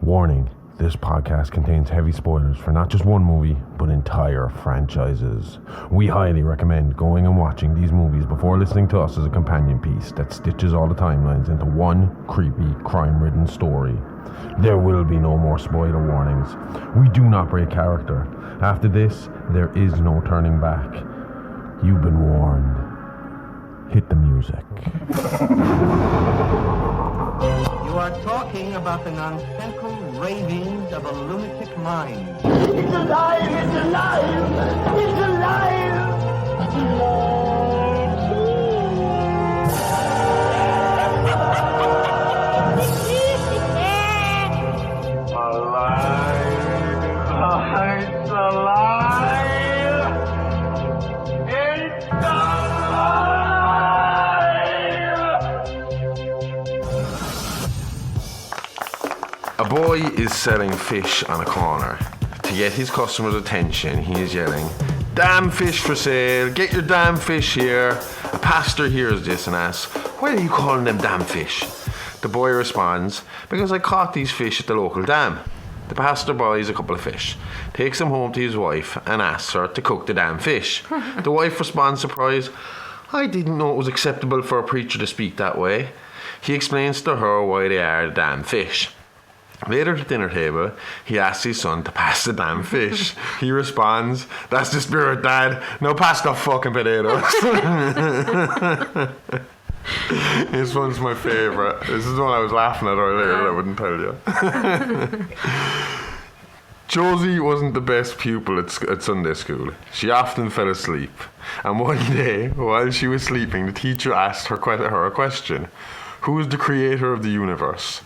Warning, this podcast contains heavy spoilers for not just one movie, but entire franchises. We highly recommend going and watching these movies before listening to us as a companion piece that stitches all the timelines into one creepy, crime-ridden story. There will be no more spoiler warnings. We do not break character. After this, there is no turning back. You've been warned. Hit the music. You are talking about the nonsensical ravings of a lunatic mind. It's alive! It's alive! It's alive! It's alive! It's alive! A boy is selling fish on a corner. To get his customers' attention, he is yelling, "Damn fish for sale! Get your damn fish here!" A pastor hears this and asks, "Why are you calling them damn fish?" The boy responds, "Because I caught these fish at the local dam." The pastor buys a couple of fish, takes them home to his wife and asks her to cook the damn fish. The wife responds surprised, "I didn't know it was acceptable for a preacher to speak that way." He explains to her why they are the damn fish. Later at the dinner table, he asks his son to pass the damn fish. He responds, "That's the spirit, Dad. Now pass the fucking potatoes." This one's my favourite. This is the one I was laughing at earlier, I wouldn't tell you. Josie wasn't the best pupil at Sunday school. She often fell asleep. And one day, while she was sleeping, the teacher asked her a question. Who is the creator of the universe?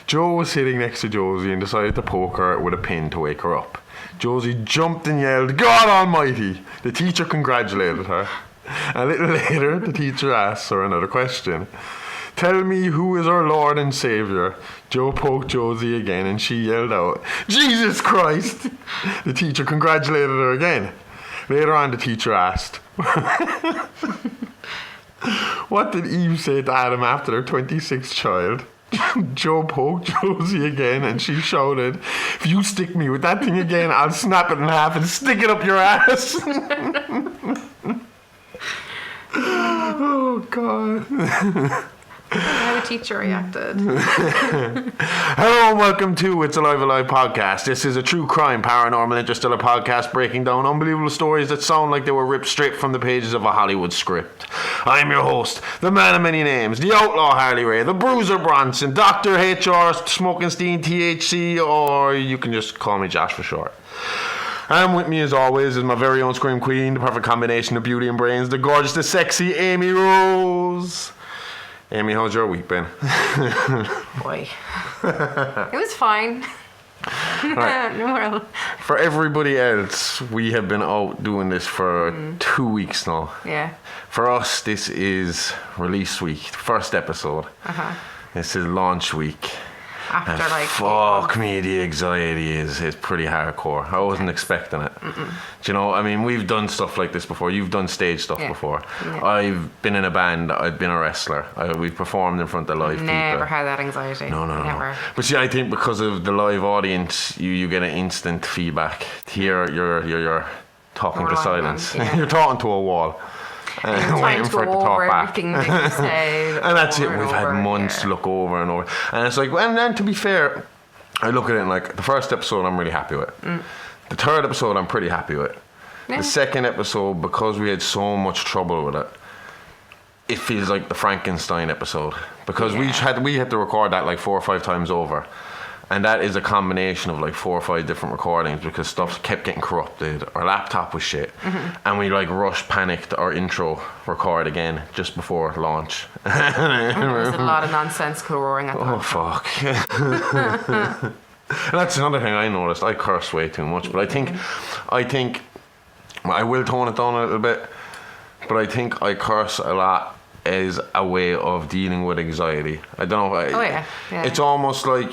Joe was sitting next to Josie and decided to poke her with a pin to wake her up. Josie jumped and yelled, "God Almighty!" The teacher congratulated her. A little later, the teacher asked her another question. "Tell me, who is our Lord and Saviour?" Joe poked Josie again and she yelled out, "Jesus Christ!" The teacher congratulated her again. Later on, the teacher asked, "What did Eve say to Adam after their 26th child?" Joe poked Josie again and she shouted, "If you stick me with that thing again, I'll snap it in half and stick it up your ass." Oh, God. How the teacher reacted. Hello and welcome to It's Alive podcast. This is a true crime, paranormal, interstellar podcast breaking down unbelievable stories that sound like they were ripped straight from the pages of a Hollywood script. I'm your host, the man of many names, the outlaw Harley Ray, the bruiser Bronson, Dr. HR Smokenstein THC, or you can just call me Josh for short. And with me as always is my very own Scream Queen, the perfect combination of beauty and brains, the gorgeous, the sexy Amy Rose. Amy, how's your week been? Boy. It was fine. Right. No, for everybody else, we have been out doing this for 2 weeks now. yeah. For us, this is release week, first episode. This is launch week. After And fuck me, the anxiety is pretty hardcore. I wasn't expecting it. Do you know, I mean, we've done stuff like this before. You've done stage stuff before. Yeah. I've been in a band. I've been a wrestler. We've performed in front of live people. Never had that anxiety. No. Never. But see, I think because of the live audience, you get an instant feedback. Here, you're talking More to like silence. one, yeah. You're talking to a wall. Trying to go over everything that you say. And that's it. over We've and had over, months to look over and over. And it's like, well, and to be fair, I look at it and like the first episode I'm really happy with. The third episode I'm pretty happy with. Yeah. The second episode, because we had so much trouble with it, it feels like the Frankenstein episode. Because we had to record that like 4 or 5 times over. And that is a combination of like 4 or 5 different recordings because stuff kept getting corrupted. Our laptop was shit. And we like panicked our intro record again just before launch. There was a lot of nonsensical roaring at the Oh, fuck. And that's another thing I noticed. I curse way too much. But I think I will tone it down a little bit. But I think I curse a lot as a way of dealing with anxiety. I don't know. It's almost like...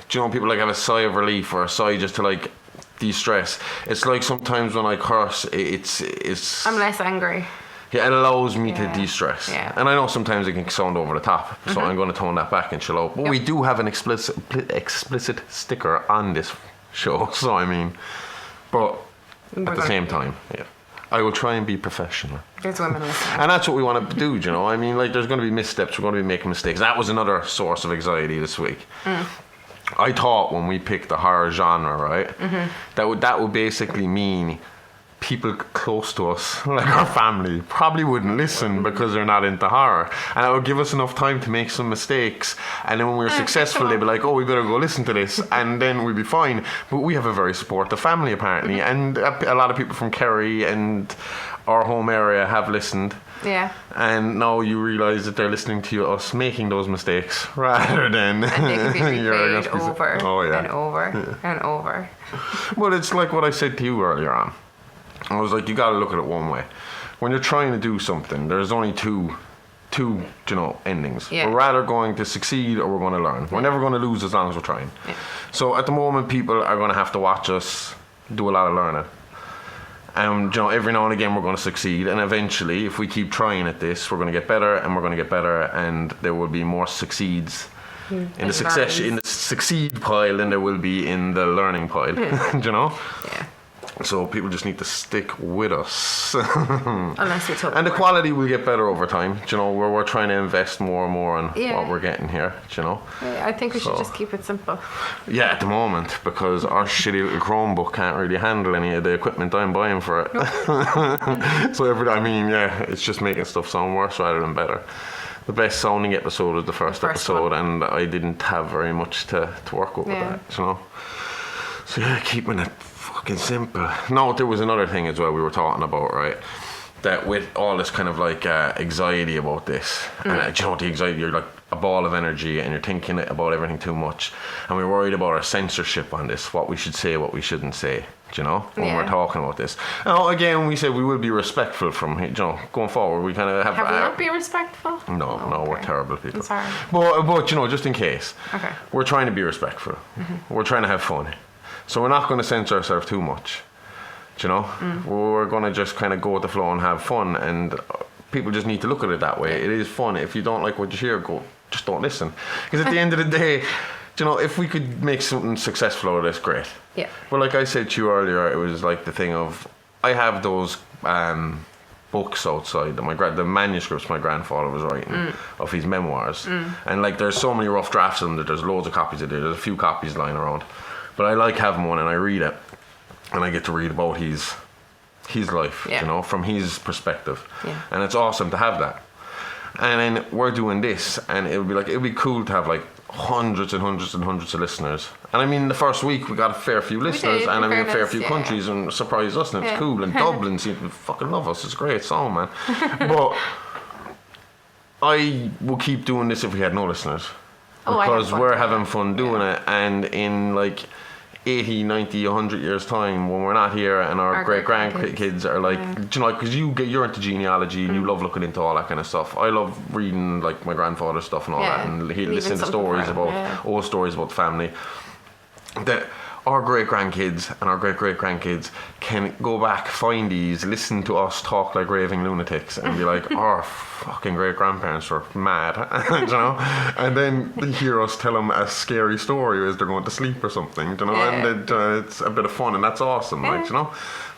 Do you know, people like have a sigh of relief or a sigh just to like de-stress. It's like sometimes when I curse, it's I'm less angry. Yeah, it allows me to de-stress. Yeah. And I know sometimes it can sound over the top, so I'm going to tone that back and chill out. But we do have an explicit sticker on this show, so I mean, but at the same time, I will try and be professional. There's women listening. And that's what we want to do, you know. I mean, like, there's going to be missteps. We're going to be making mistakes. That was another source of anxiety this week. I thought when we picked the horror genre, right, that would basically mean people close to us, like our family, probably wouldn't listen because they're not into horror. And it would give us enough time to make some mistakes. And then when we were successful, they'd be like, oh, we better go listen to this. And then we'd be fine. But we have a very supportive family, apparently. And a lot of people from Kerry and our home area have listened. Yeah. And now you realise that they're listening to us making those mistakes rather than... And they can be replayed over and over and over. Well, it's like what I said to you earlier on. I was like, you got to look at it one way. When you're trying to do something, there's only two endings. Yeah. We're either going to succeed or we're going to learn. We're never going to lose as long as we're trying. Yeah. So at the moment, people are going to have to watch us do a lot of learning. And every now and again we're going to succeed, and eventually, if we keep trying at this, we're going to get better, and we're going to get better, and there will be more succeeds in the succeed pile than there will be in the learning pile. Do you know? Yeah. So people just need to stick with us. Unless we talk. And the quality will get better over time. Do you know, we're trying to invest more and more in what we're getting here. Do you know? Yeah, I think we should just keep it simple. Yeah, at the moment, because our shitty little Chromebook can't really handle any of the equipment I'm buying for it. So it's just making stuff sound worse rather than better. The best sounding episode was the first episode, and I didn't have very much to work with that. You know. So yeah, keeping it fucking simple. No, there was another thing as well we were talking about, right? That with all this kind of like anxiety about this, and the anxiety, you're like a ball of energy and you're thinking about everything too much, and we're worried about our censorship on this, what we should say, what we shouldn't say, do you know, when we're talking about this. Now, again, we said we will be respectful from, going forward. We kind of have... Have we not be respectful? No, we're terrible people. I'm sorry. But just in case. Okay. We're trying to be respectful. We're trying to have fun. So we're not going to censor ourselves too much. Do you know? We're going to just kind of go with the flow and have fun, and people just need to look at it that way. It is fun. If you don't like what you hear, just don't listen. Because at the end of the day, if we could make something successful out of this, great. Yeah. But like I said to you earlier, it was like the thing of, I have those books outside, the manuscripts my grandfather was writing of his memoirs. And like there's so many rough drafts of them that there's loads of copies of it. There's a few copies lying around. But I like having one, and I read it, and I get to read about his life, from his perspective. Yeah. And it's awesome to have that. And then we're doing this, and it would be cool to have like hundreds and hundreds and hundreds of listeners. And I mean, the first week we got a fair few listeners, and I mean a fair few countries, and surprised us, and it's cool. And Dublin seems to fucking love us. It's a great song, man. But I will keep doing this if we had no listeners. Because we're having fun doing it, and in like 80, 90, 100 years time, when we're not here, and our great grandkids are like, because you're into genealogy and you love looking into all that kind of stuff. I love reading like my grandfather's stuff and all that, and he'll listen to stories old stories about the family. That our great grandkids and our great great grandkids can go back, find these, listen to us talk like raving lunatics, and be like, our fucking great grandparents were mad, and then they hear us tell them a scary story as they're going to sleep or something, and it's a bit of fun, and that's awesome,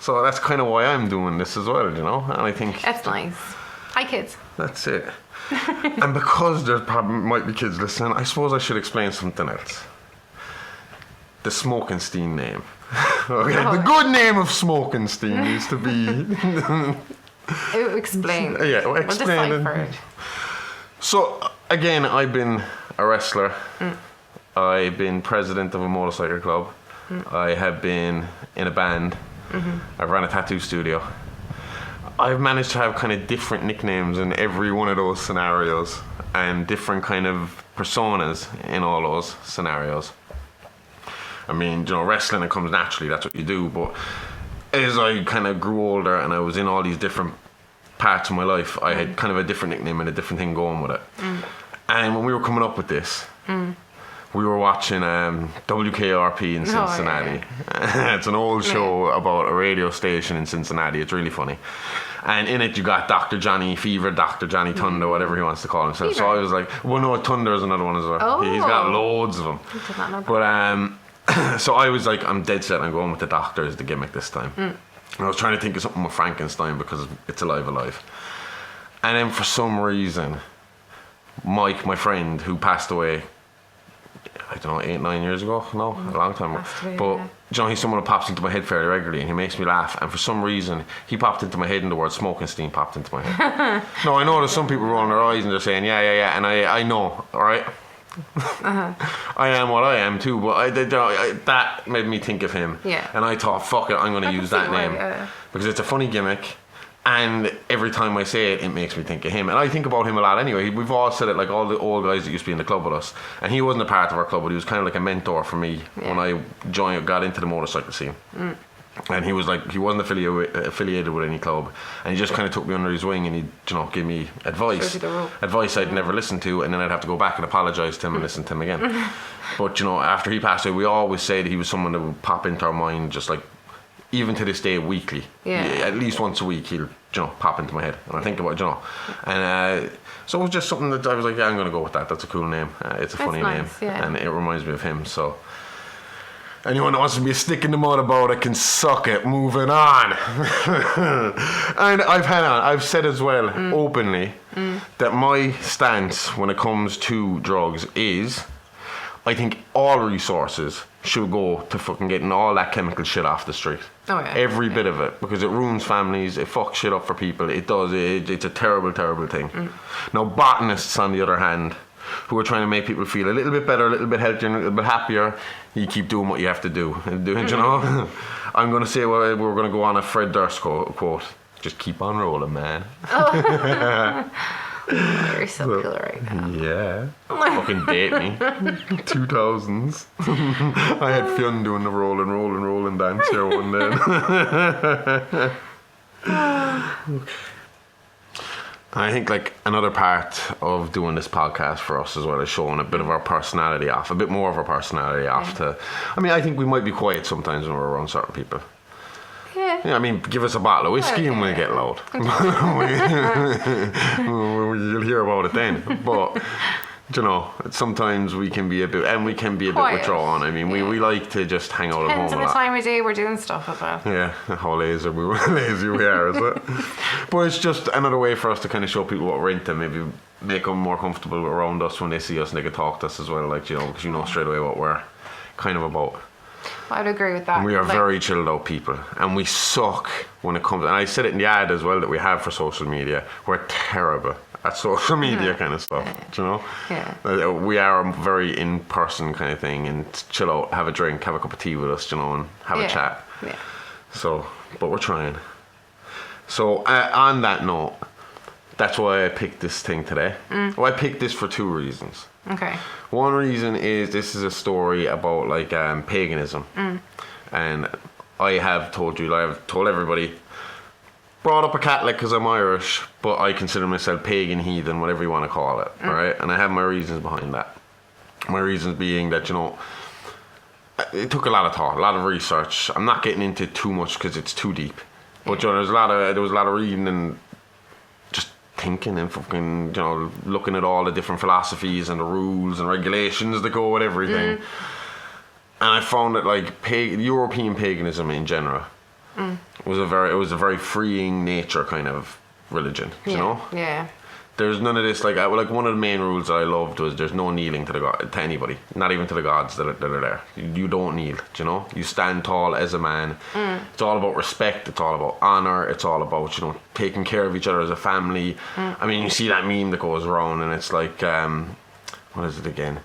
So that's kind of why I'm doing this as well, and I think that's nice. Hi, kids. That's it. And because there probably might be kids listening, I suppose I should explain something else. The Smokenstein name. The good name of Smokenstein used to be... Explain. Yeah, explain. We'll decipher it. So, again, I've been a wrestler. I've been president of a motorcycle club. I have been in a band. I've run a tattoo studio. I've managed to have kind of different nicknames in every one of those scenarios, and different kind of personas in all those scenarios. I mean, wrestling, it comes naturally, that's what you do, but as I kind of grew older and I was in all these different parts of my life, I had kind of a different nickname and a different thing going with it. And when we were coming up with this, we were watching WKRP in Cincinnati. It's an old show about a radio station in Cincinnati. It's really funny. And in it, you got Dr. Johnny Fever, Dr. Johnny Thunder, whatever he wants to call himself. Fever. So I was like, well, no, Thunder is another one as well. Oh. He's got loads of them. I did not know that. But so I was like, I'm dead set on going with the Doctor as the gimmick this time. And I was trying to think of something with Frankenstein because it's alive. And then for some reason, Mike, my friend, who passed away, I don't know, 8-9 years ago? No, a long time ago. Passed away, But, yeah. you know, he's someone who pops into my head fairly regularly and he makes me laugh. And for some reason, he popped into my head and the word smoking steam popped into my head. No, I know there's some people rolling their eyes and they're saying, yeah. And I know, all right? I am what I am too, but that made me think of him. Yeah. And I thought, fuck it, I'm going to use that name. Yeah. Because it's a funny gimmick. And every time I say it, it makes me think of him. And I think about him a lot anyway. We've all said it, like all the old guys that used to be in the club with us. And he wasn't a part of our club, but he was kind of like a mentor for me when I got into the motorcycle scene. And he was like, he wasn't affiliated with any club. And he just kind of took me under his wing and he'd, give me advice. Showed you the rope. Advice I'd never listened to. And then I'd have to go back and apologise to him and listen to him again. But, after he passed away, we always said he was someone that would pop into our mind just like, even to this day, weekly. Yeah. At least once a week, he'll, pop into my head. And I think about, And so it was just something that I was like, yeah, I'm going to go with that. That's a cool name. It's a funny nice, name. yeah. And it reminds me of him, so. Anyone that wants to be a stick in the mud about it can suck it. Moving on. And I've said as well, openly, that my stance when it comes to drugs is, I think all resources should go to fucking getting all that chemical shit off the street. Oh, yeah. Every bit of it. Because it ruins families, it fucks shit up for people. It does. It's a terrible, terrible thing. Now, botanists, on the other hand, who are trying to make people feel a little bit better, a little bit healthier, a little bit happier, you keep doing what you have to do. I'm going to say, we're going to go on a Fred Durst quote. Just keep on rolling, man. Very popular right now. Yeah. Fucking date me. 2000s. I had Fionn doing the rolling dance here one day. I think like another part of doing this podcast for us as well is showing a bit of our personality off, a bit more of our personality off I think we might be quiet sometimes when we're around certain people. Yeah, give us a bottle of whiskey and we'll get loud. You'll hear about it then. But, sometimes we can be a bit withdrawn. We like to just hang out at home Depends on the time of day we're doing stuff about. Yeah, how lazy we are, is it? But it's just another way for us to kind of show people what we're into, maybe make them more comfortable around us when they see us and they can talk to us as well, because straight away what we're kind of about. I'd agree with that. And we are very chilled out people, and we suck when it comes. And I said it in the ad as well that we have for social media. We're terrible at social media kind of stuff. Yeah. We are a very in-person kind of thing, and chill out, have a drink, have a cup of tea with us, and have a chat. Yeah. So, but we're trying. So on that note, that's why I picked this thing today. Well, I picked this for two reasons. Okay. One reason is this is a story about paganism, and I have told everybody, brought up a Catholic because I'm Irish, but I consider myself pagan, heathen, whatever you want to call it, right? And I have my reasons behind that. My reasons being that it took a lot of thought, a lot of research. I'm not getting into too much because it's too deep, but there was a lot of reading and thinking and fucking, looking at all the different philosophies and the rules and regulations that go with everything. And I found that European paganism in general was a very freeing nature kind of religion, you know? Yeah. There's none of this, one of the main rules that I loved was there's no kneeling to anybody, not even to the gods that are there. You don't kneel, You stand tall as a man. It's all about respect, it's all about honor, it's all about, taking care of each other as a family. You see that meme that goes around and it's like, what is it again?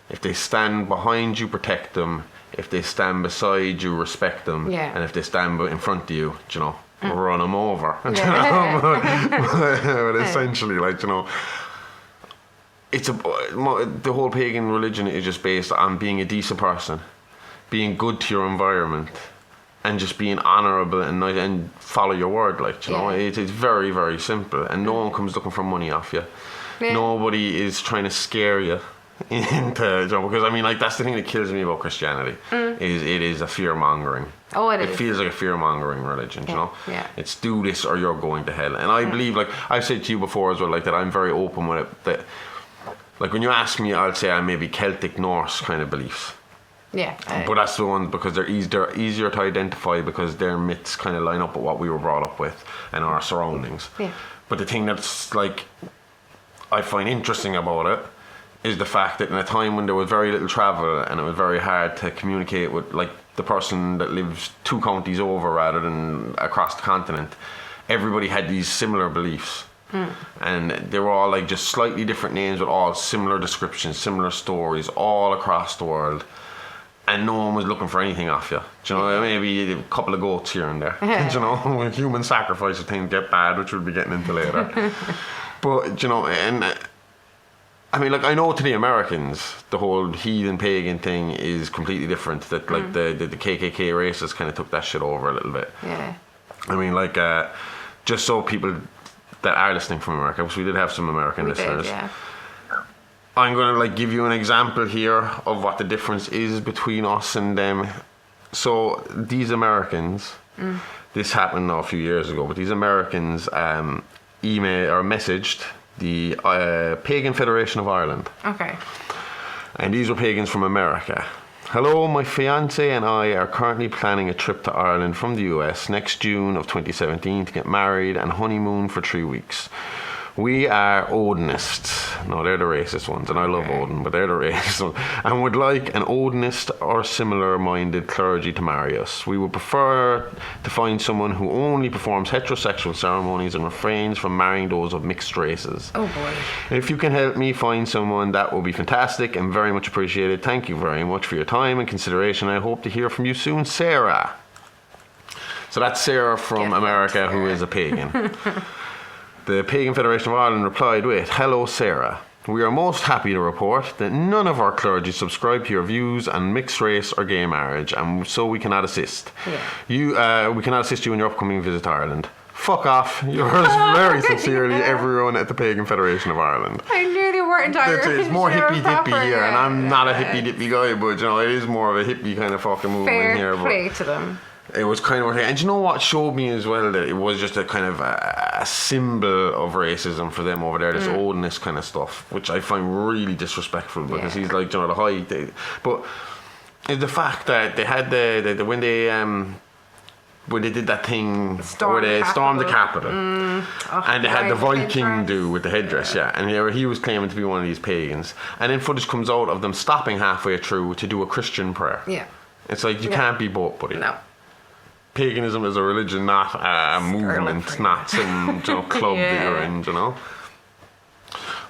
If they stand behind you, protect them. If they stand beside you, respect them. Yeah. And if they stand in front of you, run them over. But essentially, it's the whole pagan religion is just based on being a decent person, being good to your environment, and just being honourable and nice and follow your word. It's very, very simple, and no one comes looking for money off you. Yeah. Nobody is trying to scare you. into, because I mean, like, that's the thing that kills me about Christianity, is it is a fear-mongering. Oh, it is. It feels like a fear-mongering religion, you know? Yeah. It's do this or you're going to hell. And I believe, like, I've said to you before as well, like, that I'm very open with it, that, like, when you ask me, I'll say I'm maybe Celtic, Norse kind of beliefs. Yeah. But that's the one, because they're easier to identify, because their myths kind of line up with what we were brought up with and our surroundings. Yeah. But the thing that's, like, I find interesting about it is the fact that in a time when there was very little travel and it was very hard to communicate with, like, the person that lives 2 counties over rather than across the continent, everybody had these similar beliefs. And they were all, like, just slightly different names with all similar descriptions, similar stories all across the world. And no one was looking for anything off you. Do you know, maybe a couple of goats here and there. Do you know, human sacrifice if things get bad, which we'll be getting into later. But, you know, and I mean, like, I know to the Americans, the whole heathen pagan thing is completely different. That, like, the KKK racists kind of took that shit over a little bit. Yeah. I mean, like, just so people that are listening from America, because we did have some American listeners. Yeah. I'm going to, like, give you an example here of what the difference is between us and them. So these Americans, this happened now a few years ago, but these Americans emailed or messaged the Pagan Federation of Ireland. Okay. And these were pagans from America. Hello, my fiance and I are currently planning a trip to Ireland from the US next June of 2017 to get married and honeymoon for 3 weeks. We are Odinists. No, they're the racist ones, and I love Odin, but they're the racist ones. And would like an Odinist or similar-minded clergy to marry us. We would prefer to find someone who only performs heterosexual ceremonies and refrains from marrying those of mixed races. Oh boy. If you can help me find someone, that will be fantastic and very much appreciated. Thank you very much for your time and consideration. I hope to hear from you soon, Sarah. So that's Sarah from America, who is a pagan. The Pagan Federation of Ireland replied with, "Hello, Sarah. We are most happy to report that none of our clergy subscribe to your views on mixed race or gay marriage, and so we cannot assist. We cannot assist you in your upcoming visit to Ireland. Fuck off. Yours very sincerely, everyone at the Pagan Federation of Ireland." I knew they weren't Irish. It's more hippy-dippy here, and I'm not a Yeah. hippy-dippy guy, but, you know, it is more of a hippie kind of fucking movement here. Fair play to them. It was kind of, and you know what showed me as well, that it was just a kind of a symbol of racism for them over there, this Odinist kind of stuff, which I find really disrespectful, because he's like, you know, the high, but the fact that they had when they did that thing where they stormed the Capitol, and they had the Viking do with the headdress, and he was claiming to be one of these pagans, and then footage comes out of them stopping halfway through to do a Christian prayer. It's like, you can't be both, buddy. No. Paganism is a religion, not a movement, not some, you know, club that you're in, you know.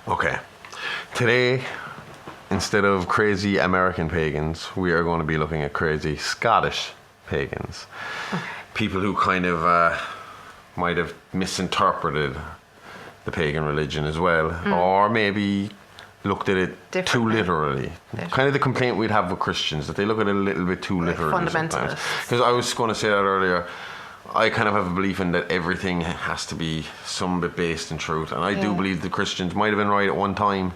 Okay, today, instead of crazy American pagans, we are going to be looking at crazy Scottish pagans. People who kind of might have misinterpreted the pagan religion as well, or maybe looked at it too literally. Kind of the complaint we'd have with Christians, that they look at it a little bit too literally sometimes. Because I was going to say that earlier, I kind of have a belief in that everything has to be some bit based in truth, and I do believe the Christians might have been right at one time,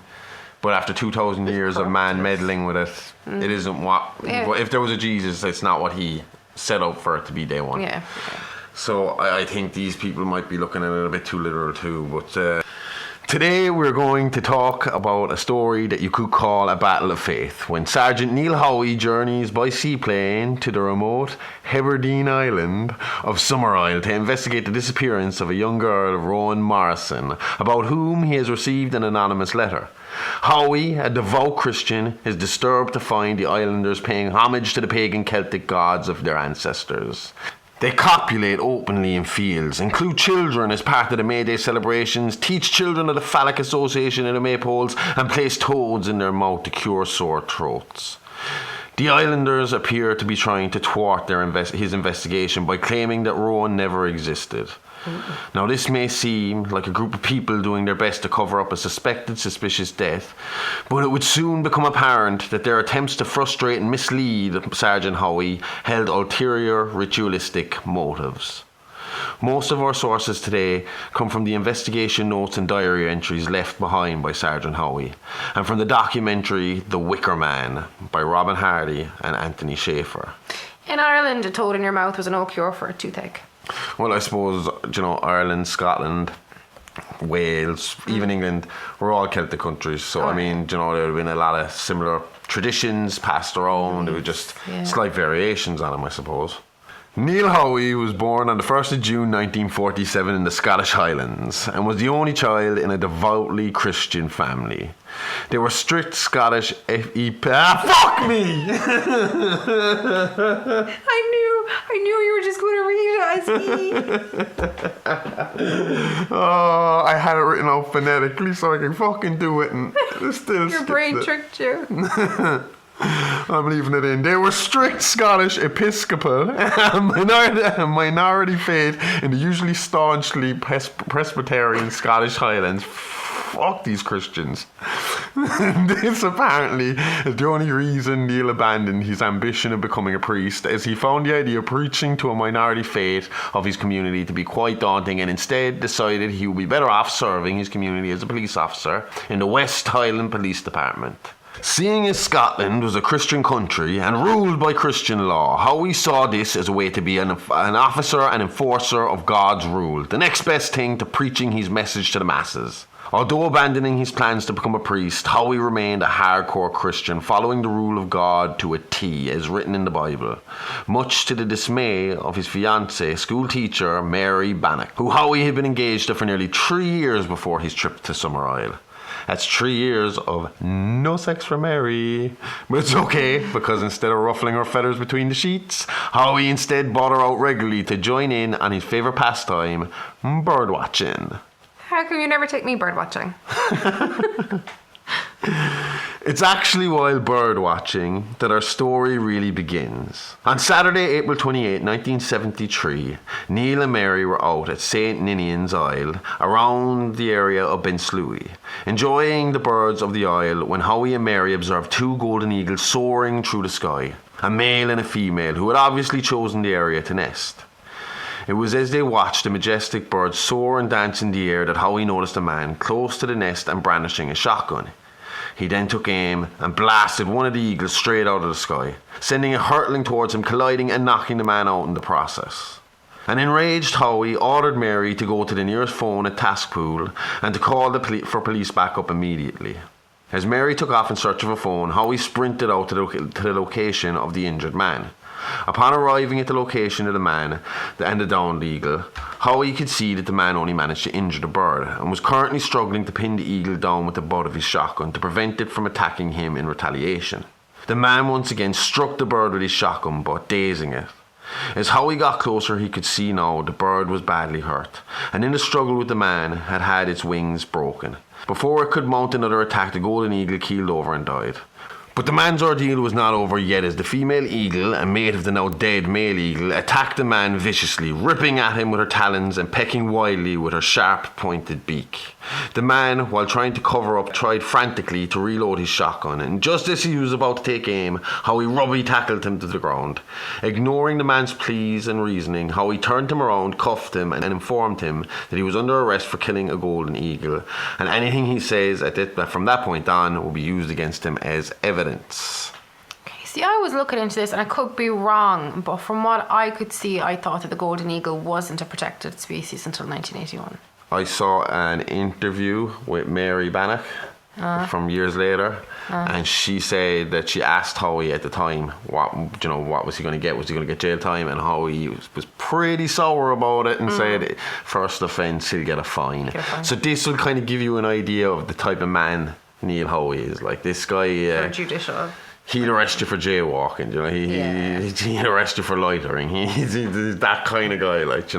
but after 2,000 years of man meddling with it, it isn't what, if there was a Jesus, it's not what he set out for it to be day one. So I think these people might be looking at it a bit too literal too, but today we're going to talk about a story that you could call a battle of faith, when Sergeant Neil Howie journeys by seaplane to the remote Hebridean island of Summerisle to investigate the disappearance of a young girl, Rowan Morrison, about whom he has received an anonymous letter. Howie, a devout Christian, is disturbed to find the islanders paying homage to the pagan Celtic gods of their ancestors. They copulate openly in fields, include children as part of the May Day celebrations, teach children of the phallic association in the maypoles, and place toads in their mouth to cure sore throats. The islanders appear to be trying to thwart his investigation by claiming that Rowan never existed. Now, this may seem like a group of people doing their best to cover up a suspected suspicious death, but it would soon become apparent that their attempts to frustrate and mislead Sergeant Howie held ulterior ritualistic motives. Most of our sources today come from the investigation notes and diary entries left behind by Sergeant Howie, and from the documentary The Wicker Man by Robin Hardy and Anthony Schaefer. In Ireland, a toad in your mouth was no cure for a toothache. Well, I suppose, Ireland, Scotland, Wales, even England, we're all Celtic countries. So, there would have been a lot of similar traditions passed around. There were just slight variations on them, I suppose. Neil Howie was born on the 1st of June 1947 in the Scottish Highlands and was the only child in a devoutly Christian family. They were strict Scottish fuck me! I knew you were just going to read it as E. Oh, I had it written out phonetically so I can fucking do it and still Your brain tricked you. I'm leaving it in. They were strict Scottish Episcopal and minority faith in the usually staunchly Presbyterian Scottish Highlands. Fuck these Christians. This apparently is the only reason Neil abandoned his ambition of becoming a priest, as he found the idea of preaching to a minority faith of his community to be quite daunting, and instead decided he would be better off serving his community as a police officer in the West Highland Police Department. Seeing as Scotland was a Christian country and ruled by Christian law, Howie saw this as a way to be an officer and enforcer of God's rule, the next best thing to preaching his message to the masses. Although abandoning his plans to become a priest, Howie remained a hardcore Christian, following the rule of God to a T, as written in the Bible, much to the dismay of his fiancée, school teacher Mary Bannock, who Howie had been engaged to for nearly 3 years before his trip to Summerisle. That's 3 years of no sex for Mary. But it's okay, because instead of ruffling her feathers between the sheets, Howie instead brought her out regularly to join in on his favourite pastime, bird watching. How come you never take me bird watching? It's actually while bird watching that our story really begins. On Saturday, April 28, 1973, Neil and Mary were out at St. Ninian's Isle, around the area of Benslui, enjoying the birds of the isle when Howie and Mary observed 2 golden eagles soaring through the sky, a male and a female who had obviously chosen the area to nest. It was as they watched the majestic birds soar and dance in the air that Howie noticed a man close to the nest and brandishing a shotgun. He then took aim and blasted one of the eagles straight out of the sky, sending it hurtling towards him, colliding and knocking the man out in the process. An enraged Howie ordered Mary to go to the nearest phone at Taskpool and to call for police backup immediately. As Mary took off in search of a phone, Howie sprinted out to the location of the injured man. Upon arriving at the location of the man and the downed eagle, Howie could see that the man only managed to injure the bird and was currently struggling to pin the eagle down with the butt of his shotgun to prevent it from attacking him in retaliation. The man once again struck the bird with his shotgun butt, dazing it. As Howie got closer, he could see now the bird was badly hurt, and in the struggle with the man had had its wings broken. Before it could mount another attack, the golden eagle keeled over and died. But the man's ordeal was not over yet, as the female eagle, a mate of the now dead male eagle, attacked the man viciously, ripping at him with her talons and pecking wildly with her sharp pointed beak. The man, while trying to cover up, tried frantically to reload his shotgun, and just as he was about to take aim, Howie rugby tackled him to the ground. Ignoring the man's pleas and reasoning, Howie turned him around, cuffed him, and informed him that he was under arrest for killing a golden eagle, and anything he says from that point on will be used against him as evidence. See, I was looking into this, and I could be wrong, but from what I could see, I thought that the golden eagle wasn't a protected species until 1981. I saw an interview with Mary Bannock from years later, and she said that she asked Howie at the time what was he going to get? Was he going to get jail time? And Howie was pretty sour about it and said, first offence, he'll get a fine. So this will kind of give you an idea of the type of man Neil Howie is. Like, this guy... judicial. He'd arrest you for jaywalking, he'd arrest you for loitering. He's that kind of guy, like,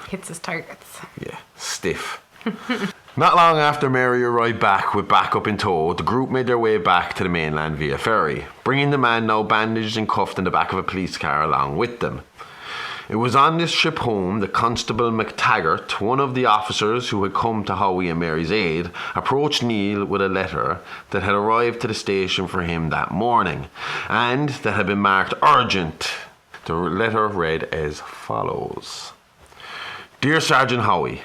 Hits his targets. Yeah, stiff. Not long after Mary arrived back with backup in tow, the group made their way back to the mainland via ferry, bringing the man now bandaged and cuffed in the back of a police car along with them. It was on this trip home that Constable McTaggart, one of the officers who had come to Howie and Mary's aid, approached Neil with a letter that had arrived to the station for him that morning, and that had been marked urgent. The letter read as follows. Dear Sergeant Howie,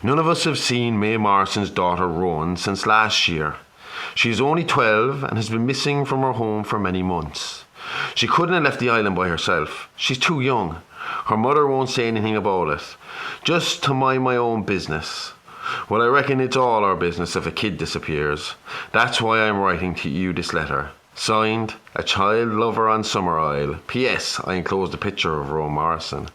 none of us have seen May Morrison's daughter Rowan since last year. She is only 12 and has been missing from her home for many months. She couldn't have left the island by herself. She's too young. Her mother won't say anything about it. Just to mind my own business. Well, I reckon it's all our business if a kid disappears. That's why I'm writing to you this letter. Signed, a child lover on Summerisle. P.S. I enclosed a picture of Rowan Morrison.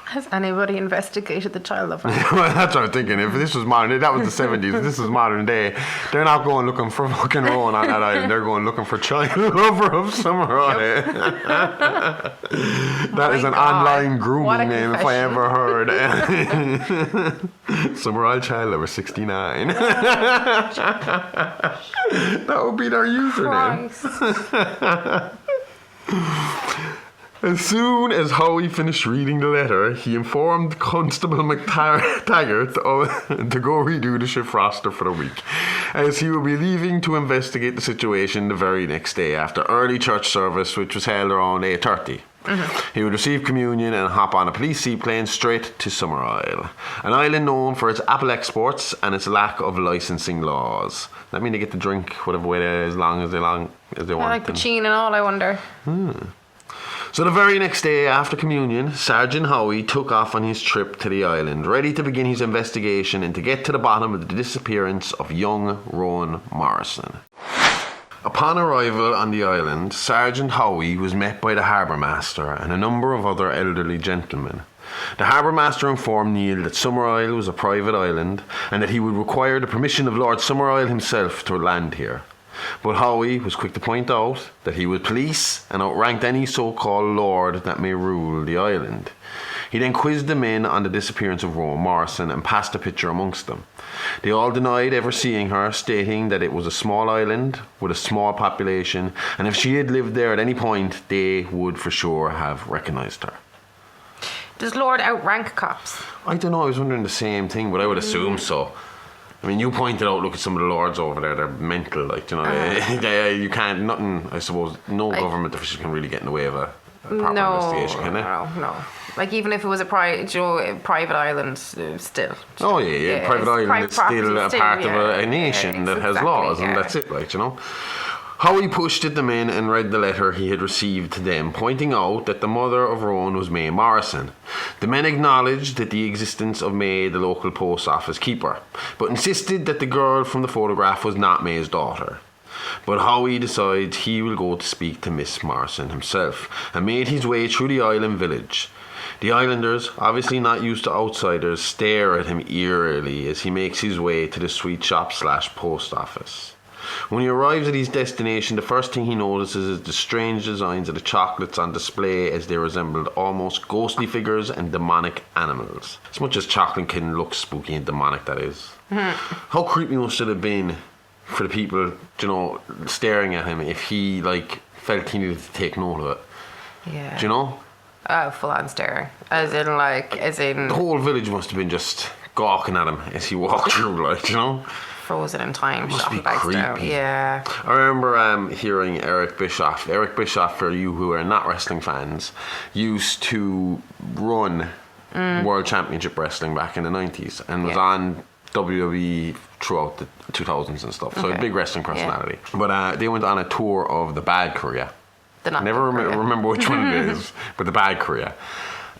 Has anybody investigated the child lover? Well, that's what I'm thinking. If this was modern day, that was the 70s. If this was modern day, they're not going looking for fucking Rowan on that island. They're going looking for child lover of Summerisle. That is an online grooming name if I ever heard. Summerisle child lover 69. That would be their username. As soon as Howie finished reading the letter, he informed Constable McTaggart to go redo the shift roster for the week, as he would be leaving to investigate the situation the very next day after early church service, which was held around 8:30. He would receive communion and hop on a police seaplane straight to Summerisle, an island known for its apple exports and its lack of licensing laws. That mean they get to drink whatever way as long as they want. Like Pachin and all, I wonder. So the very next day after communion, Sergeant Howie took off on his trip to the island, ready to begin his investigation and to get to the bottom of the disappearance of young Rowan Morrison. Upon arrival on the island, Sergeant Howie was met by the harbour master and a number of other elderly gentlemen. The harbour master informed Neil that Summerisle was a private island and that he would require the permission of Lord Summerisle himself to land here. But Howie was quick to point out that he would police and outranked any so-called lord that may rule the island. He then quizzed the men on the disappearance of Rowan Morrison and passed a picture amongst them. They all denied ever seeing her, stating that it was a small island with a small population, and if she had lived there at any point, they would for sure have recognised her. Does Lord outrank cops? I don't know, I was wondering the same thing, but I would assume so. I mean, you pointed out, look at some of the lords over there, they're mental, like, you know, you can't, nothing, I suppose, no government official can really get in the way of a proper investigation, can they? No. Like, even if it was a private island, still. Oh, yeah. Private island is still a part of a nation that has laws, and that's it, like, you know. Howie pushed at the men and read the letter he had received to them, pointing out that the mother of Rowan was May Morrison. The men acknowledged that the existence of May, the local post office keeper, but insisted that the girl from the photograph was not May's daughter. But Howie decides he will go to speak to Miss Morrison himself, and made his way through the island village. The islanders, obviously not used to outsiders, stare at him eerily as he makes his way to the sweet shop / post office. When he arrives at his destination, the first thing he notices is the strange designs of the chocolates on display, as they resembled almost ghostly figures and demonic animals. As much as chocolate can look spooky and demonic, that is. How creepy must it have been for the people, you know, staring at him if he, like, felt he needed to take note of it? Yeah. Do you know? Full on staring. As in... The whole village must have been just gawking at him as he walked through, like, you know? Frozen in time, must be shopping bags down. creepy. Yeah. I remember hearing Eric Bischoff. Eric Bischoff, for you who are not wrestling fans, used to run World Championship Wrestling back in the 90s and was on WWE throughout the 2000s and stuff. So a big wrestling personality. Yeah. But they went on a tour of the Bad Korea. Never remember which one it is, but the Bad Korea.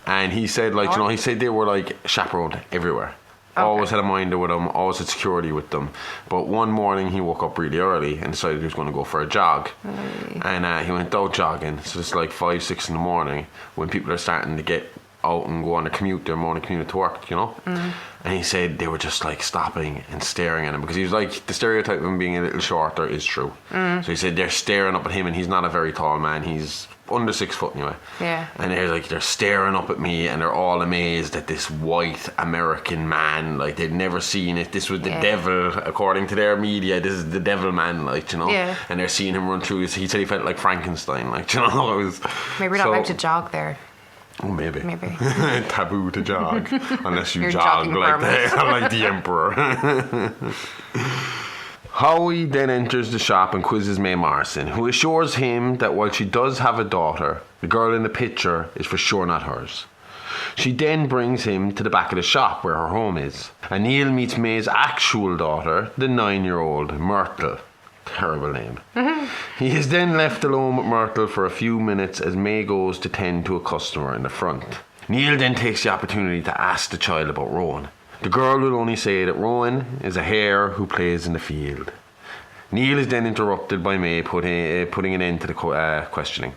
And he said, like, you know, he said they were like chaperoned everywhere. Always had a minder with them, always had security with them. But one morning he woke up really early and decided he was going to go for a jog. And he went out jogging. So it's like 5, 6 in the morning when people are starting to get out and go on a commute, their morning commute to work, you know? And he said they were just like stopping and staring at him because he was like, the stereotype of him being a little shorter is true. So he said they're staring up at him, and he's not a very tall man. He's under 6 foot anyway. Yeah. And they're staring up at me, and they're all amazed at this white American man. Like, they'd never seen it. This was the devil, according to their media. This is the devil man, like, you know. Yeah. And they're seeing him run through. He said he felt like Frankenstein, like, you know. It was, maybe we're not allowed to jog there. Oh, maybe. Taboo to jog unless you jog like the emperor. Howie then enters the shop and quizzes May Morrison, who assures him that while she does have a daughter, the girl in the picture is for sure not hers. She then brings him to the back of the shop where her home is. And Neil meets May's actual daughter, the 9-year-old Myrtle. Terrible name. He is then left alone with Myrtle for a few minutes as May goes to tend to a customer in the front. Neil then takes the opportunity to ask the child about Rowan. The girl will only say that Rowan is a hare who plays in the field. Neil is then interrupted by May putting an end to the questioning.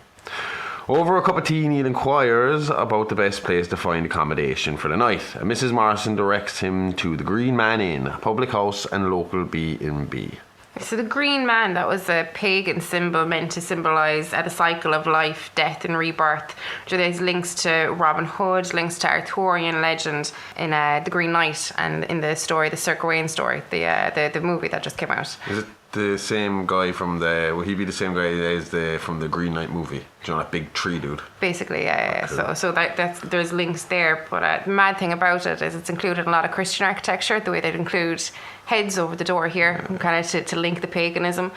Over a cup of tea, Neil inquires about the best place to find accommodation for the night, and Mrs. Morrison directs him to the Green Man Inn, a public house and local B&B. So the Green Man, that was a pagan symbol meant to symbolise the cycle of life, death and rebirth. So there's links to Robin Hood, links to Arthurian legend in The Green Knight, and in the story, the Sir Gawain story, the movie that just came out. Is it the same guy will he be the same guy as from the Green Knight movie? Do you know that big tree dude? Basically, yeah. Cool. So there's links there, but the mad thing about it is it's included in a lot of Christian architecture, the way they'd include heads over the door here, kind of to link the paganism.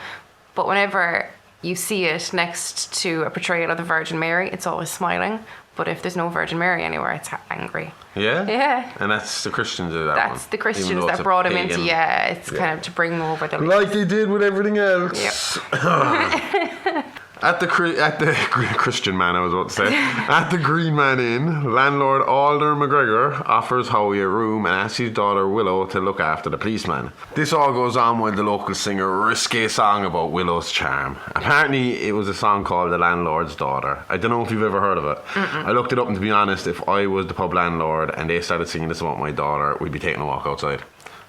But whenever you see it next to a portrayal of the Virgin Mary, it's always smiling. But if there's no Virgin Mary anywhere, it's angry. Yeah? Yeah. And that's the Christians do that That's one. the Christians Even though that it's a brought him pagan. into, it's kind of to bring him over the Like they did with everything else. Yep. At the Christian man, I was about to say. At the Green Man Inn, landlord Alder McGregor offers Howie a room and asks his daughter Willow to look after the policeman. This all goes on while the local singer risks a song about Willow's charm. Apparently, it was a song called The Landlord's Daughter. I don't know if you've ever heard of it. I looked it up, and to be honest, if I was the pub landlord and they started singing this about my daughter, we'd be taking a walk outside.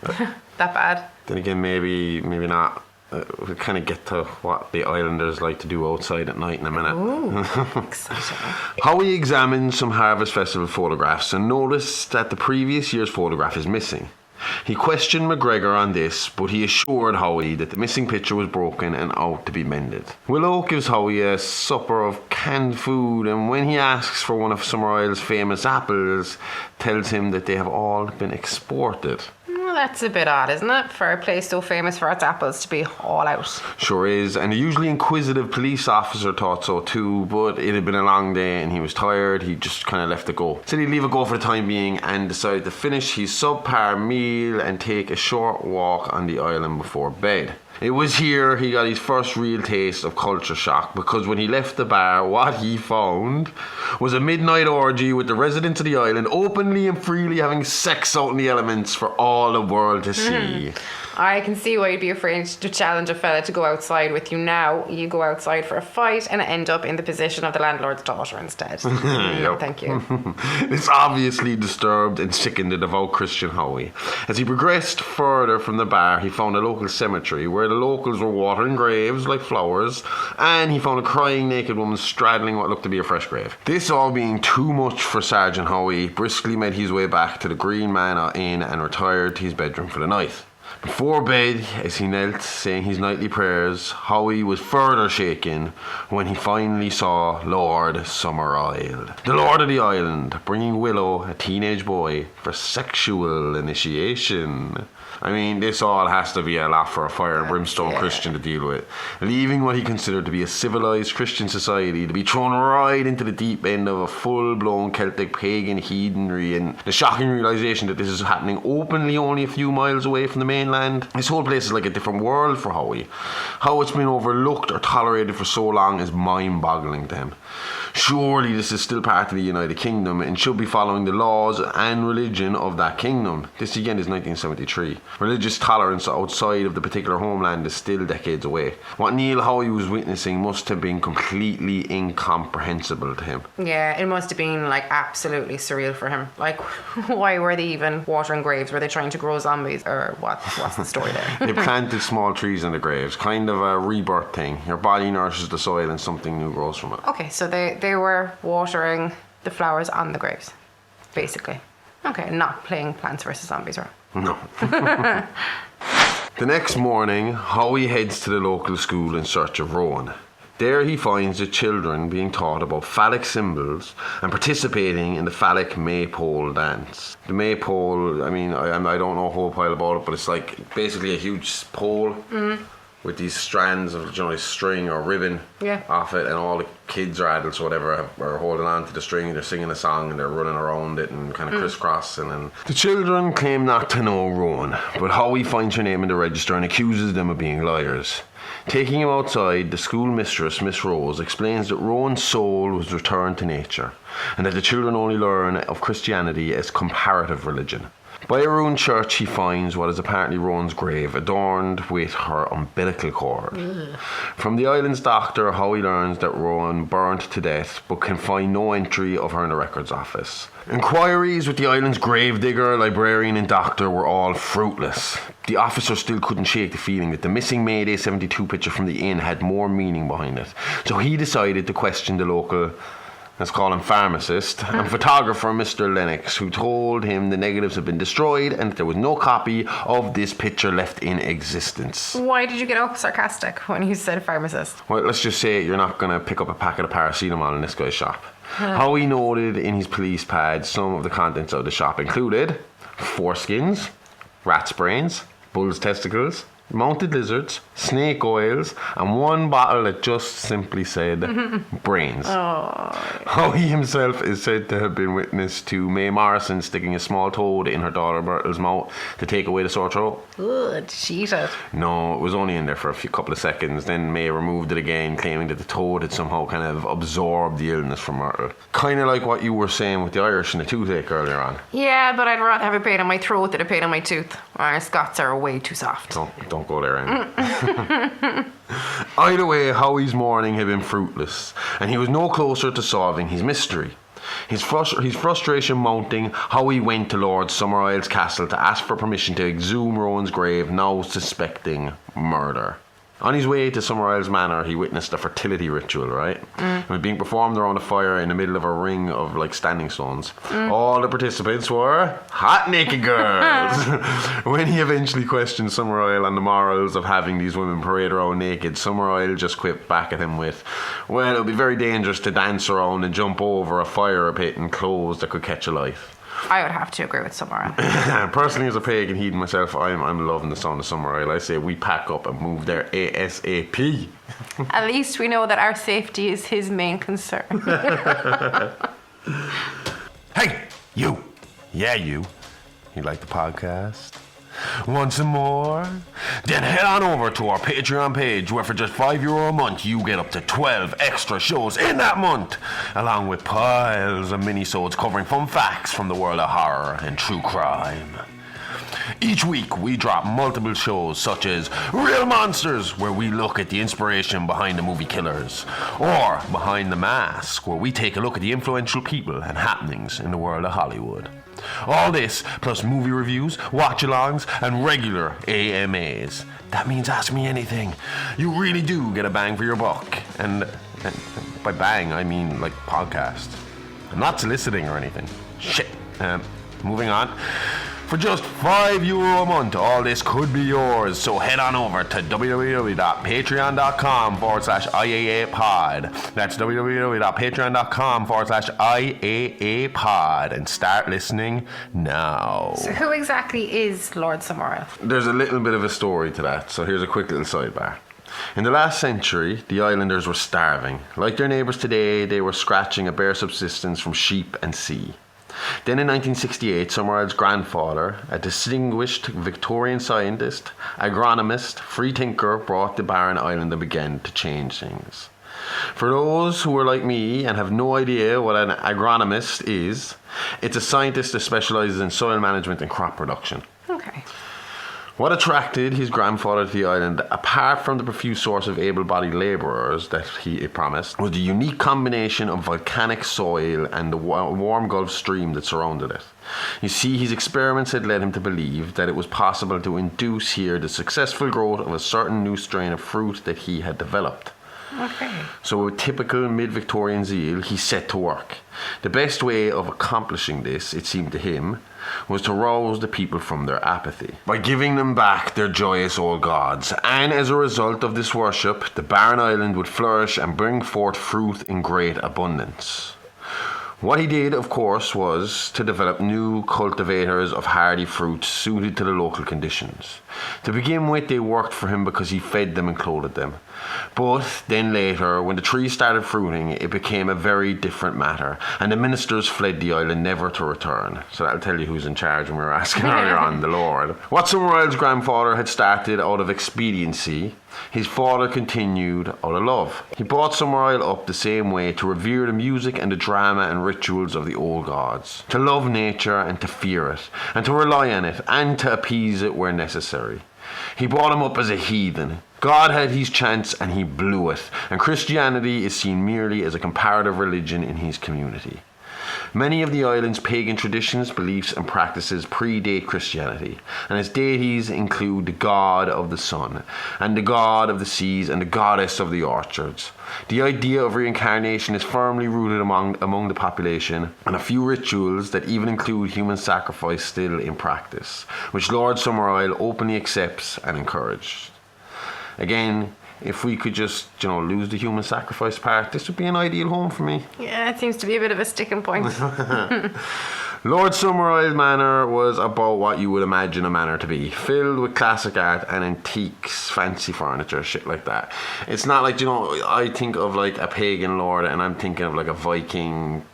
That bad? Then again, maybe not. We'll kind of get to what the islanders like to do outside at night in a minute. Ooh, exciting. Howie examined some Harvest Festival photographs and noticed that the previous year's photograph is missing. He questioned McGregor on this, but he assured Howie that the missing picture was broken and out to be mended. Willow gives Howie a supper of canned food, and when he asks for one of Summerisle's famous apples, tells him that they have all been exported. Well, that's a bit odd, isn't it? For a place so famous for its apples to be all out. Sure is, and a usually inquisitive police officer thought so too, but it had been a long day and he was tired. He just kind of left it go. Said he'd leave it go for the time being and decided to finish his subpar meal and take a short walk on the island before bed. It was here he got his first real taste of culture shock, because when he left the bar, what he found was a midnight orgy with the residents of the island openly and freely having sex out in the elements for all the world to see. I can see why you'd be afraid to challenge a fella to go outside with you now. You go outside for a fight and end up in the position of the landlord's daughter instead. No, thank you. This obviously disturbed and sickened the devout Christian Howie. As he progressed further from the bar, he found a local cemetery where the locals were watering graves like flowers, and he found a crying naked woman straddling what looked to be a fresh grave. This all being too much for Sergeant Howie, briskly made his way back to the Green Man Inn and retired to his bedroom for the night. Before bed, as he knelt saying his nightly prayers, Howie was further shaken when he finally saw Lord Summerisle, the Lord of the island, bringing Willow, a teenage boy, for sexual initiation. I mean, this all has to be a lot for a fire and brimstone Christian to deal with. Leaving what he considered to be a civilised Christian society to be thrown right into the deep end of a full-blown Celtic pagan heathenry, and the shocking realisation that this is happening openly only a few miles away from the mainland. This whole place is like a different world for Howie. How it's been overlooked or tolerated for so long is mind-boggling to him. Surely this is still part of the United Kingdom and should be following the laws and religion of that kingdom. This again is 1973. Religious tolerance outside of the particular homeland is still decades away. What Neil Howie was witnessing must have been completely incomprehensible to him. Yeah, it must have been like absolutely surreal for him. Like, why were they even watering graves? Were they trying to grow zombies, or what's the story there? They planted small trees in the graves, kind of a rebirth thing. Your body nourishes the soil and something new grows from it. Okay, so they were watering the flowers on the graves, basically. Okay, not playing Plants vs. Zombies, right? No. The next morning, Howie heads to the local school in search of Rowan. There he finds the children being taught about phallic symbols and participating in the phallic maypole dance. The maypole, I mean, I don't know a whole pile about it, but it's like basically a huge pole with these strands of string or ribbon off it, and all the kids or adults or whatever are holding on to the string. They're singing a song and they're running around it and kind of crisscrossing. And the children claim not to know Rowan, but Howie finds her name in the register and accuses them of being liars. Taking him outside, the school mistress, Miss Rose, explains that Rowan's soul was returned to nature, and that the children only learn of Christianity as comparative religion. By a ruined church, he finds what is apparently Rowan's grave, adorned with her umbilical cord. From the island's doctor, Howie learns that Rowan burnt to death, but can find no entry of her in the records office. Inquiries with the island's gravedigger, librarian and doctor were all fruitless. The officer still couldn't shake the feeling that the missing Mayday 72 picture from the inn had more meaning behind it. So he decided to question the local, let's call him pharmacist, and photographer Mr. Lennox, who told him the negatives had been destroyed and that there was no copy of this picture left in existence. Why did you get all sarcastic when you said pharmacist? Well, let's just say you're not going to pick up a packet of paracetamol in this guy's shop. Howie noted in his police pad some of the contents of the shop included foreskins, rat's brains, bull's testicles, mounted lizards, snake oils, and one bottle that just simply said brains. Howie himself is said to have been witness to May Morrison sticking a small toad in her daughter Myrtle's mouth to take away the sore throat. Ugh, cheated. No, it was only in there for a couple of seconds. Then May removed it again, claiming that the toad had somehow kind of absorbed the illness from Myrtle. Kind of like what you were saying with the Irish and the toothache earlier on. Yeah, but I'd rather have a pain on my throat than a pain on my tooth. Our Scots are way too soft. Don't go there, Amy. Either way, Howie's morning had been fruitless, and he was no closer to solving his mystery. His frustration mounting, Howie went to Lord Summerisle's castle to ask for permission to exhume Rowan's grave, now suspecting murder. On his way to Summerisle's manor, he witnessed a fertility ritual, right? It was being performed around a fire in the middle of a ring of standing stones. All the participants were hot naked girls. When he eventually questioned Summerisle on the morals of having these women parade around naked, Summerisle just quipped back at him with, well, it would be very dangerous to dance around and jump over a fire pit in clothes that could catch alight. I would have to agree with Summerisle. Personally, as a pagan heathen myself, I'm loving the sound of Summerisle. I say we pack up and move there ASAP. At least we know that our safety is his main concern. Hey, you. Yeah, you. You like the podcast? Want some more? Then head on over to our Patreon page, where for just €5 a month you get up to 12 extra shows in that month, along with piles of minisodes covering fun facts from the world of horror and true crime. Each week we drop multiple shows such as Real Monsters, where we look at the inspiration behind the movie Killers, or Behind the Mask, where we take a look at the influential people and happenings in the world of Hollywood. All this, plus movie reviews, watch-alongs, and regular AMAs. That means ask me anything. You really do get a bang for your buck. And by bang, I mean like podcast. I'm not soliciting or anything. Shit. Moving on. For just €5 a month, all this could be yours. So head on over to www.patreon.com/IAApod. That's www.patreon.com/IAApod, and start listening now. So who exactly is Lord Summerisle? There's a little bit of a story to that, so here's a quick little sidebar. In the last century, the islanders were starving. Like their neighbours today, they were scratching a bare subsistence from sheep and sea. Then in 1968, Summerisle's grandfather, a distinguished Victorian scientist, agronomist, freethinker, brought the barren island and began to change things. For those who are like me and have no idea what an agronomist is, it's a scientist that specialises in soil management and crop production. Okay. What attracted his grandfather to the island, apart from the profuse source of able-bodied labourers that he promised, was the unique combination of volcanic soil and the warm Gulf Stream that surrounded it. You see, his experiments had led him to believe that it was possible to induce here the successful growth of a certain new strain of fruit that he had developed. Okay. So with typical mid-Victorian zeal, he set to work. The best way of accomplishing this, it seemed to him, was to rouse the people from their apathy by giving them back their joyous old gods. And as a result of this worship, the barren island would flourish and bring forth fruit in great abundance. What he did, of course, was to develop new cultivators of hardy fruits suited to the local conditions. To begin with, they worked for him because he fed them and clothed them. But then later, when the trees started fruiting, it became a very different matter, and the ministers fled the island never to return. So that'll tell you who's in charge when we were asking earlier on, the Lord. What Summerisle's grandfather had started out of expediency, his father continued out of love. He brought Summerisle up the same way, to revere the music and the drama and rituals of the old gods, to love nature and to fear it, and to rely on it, and to appease it where necessary. He brought him up as a heathen. God had his chance and he blew it, and Christianity is seen merely as a comparative religion in his community. Many of the island's pagan traditions, beliefs and practices predate Christianity, and its deities include the god of the sun, and the god of the seas, and the goddess of the orchards. The idea of reincarnation is firmly rooted among the population, and a few rituals that even include human sacrifice still in practice, which Lord Summerisle openly accepts and encourages. Again, if we could just, lose the human sacrifice part, this would be an ideal home for me. Yeah, it seems to be a bit of a sticking point. Lord Summerisle Manor was about what you would imagine a manor to be, filled with classic art and antiques, fancy furniture, shit like that. It's not like, I think of like a pagan lord and I'm thinking of like a Viking,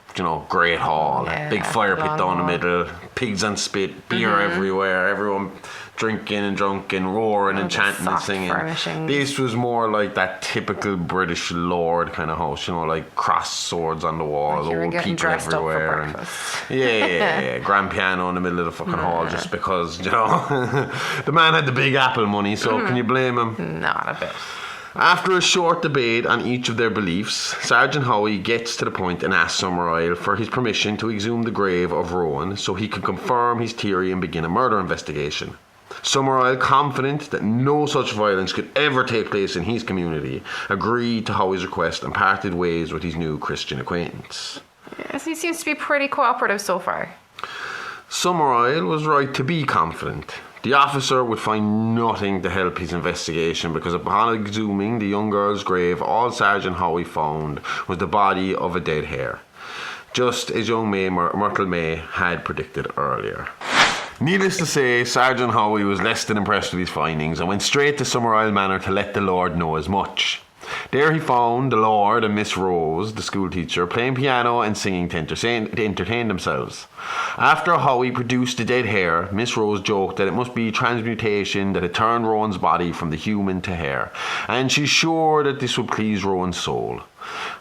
great hall, big fire pit down the middle, pigs on spit, beer everywhere, everyone drinking and drunk and roaring and chanting and singing. Furnishings. This was more like that typical British lord kind of house, like cross swords on the walls, like old people everywhere. And yeah, grand piano in the middle of the fucking hall just because, the man had the big apple money, so can you blame him? Not a bit. After a short debate on each of their beliefs, Sergeant Howie gets to the point and asks Summerisle for his permission to exhume the grave of Rowan so he can confirm his theory and begin a murder investigation. Summerisle, confident that no such violence could ever take place in his community, agreed to Howie's request and parted ways with his new Christian acquaintance. Yes, he seems to be pretty cooperative so far. Summerisle was right to be confident. The officer would find nothing to help his investigation because upon exhuming the young girl's grave, all Sergeant Howie found was the body of a dead hare, just as young Myrtle May had predicted earlier. Needless to say, Sergeant Howie was less than impressed with his findings and went straight to Summerisle Manor to let the Lord know as much. There he found the Lord and Miss Rose, the schoolteacher, playing piano and singing to entertain themselves. After Howie produced the dead hare, Miss Rose joked that it must be transmutation that had turned Rowan's body from the human to hare, and she's sure that this would please Rowan's soul.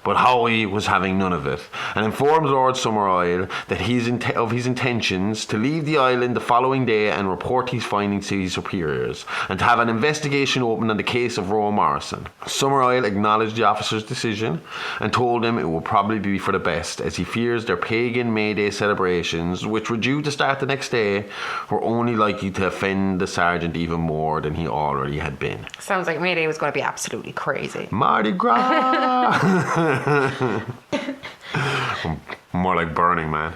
But Howie was having none of it, and informed Lord Summerisle that of his intentions to leave the island the following day and report his findings to his superiors, and to have an investigation opened on the case of Rowan Morrison. Summerisle acknowledged the officer's decision, and told him it would probably be for the best, as he fears their pagan May Day celebrations, which were due to start the next day, were only likely to offend the sergeant even more than he already had been. Sounds like May Day was going to be absolutely crazy. Mardi Gras! More like Burning Man.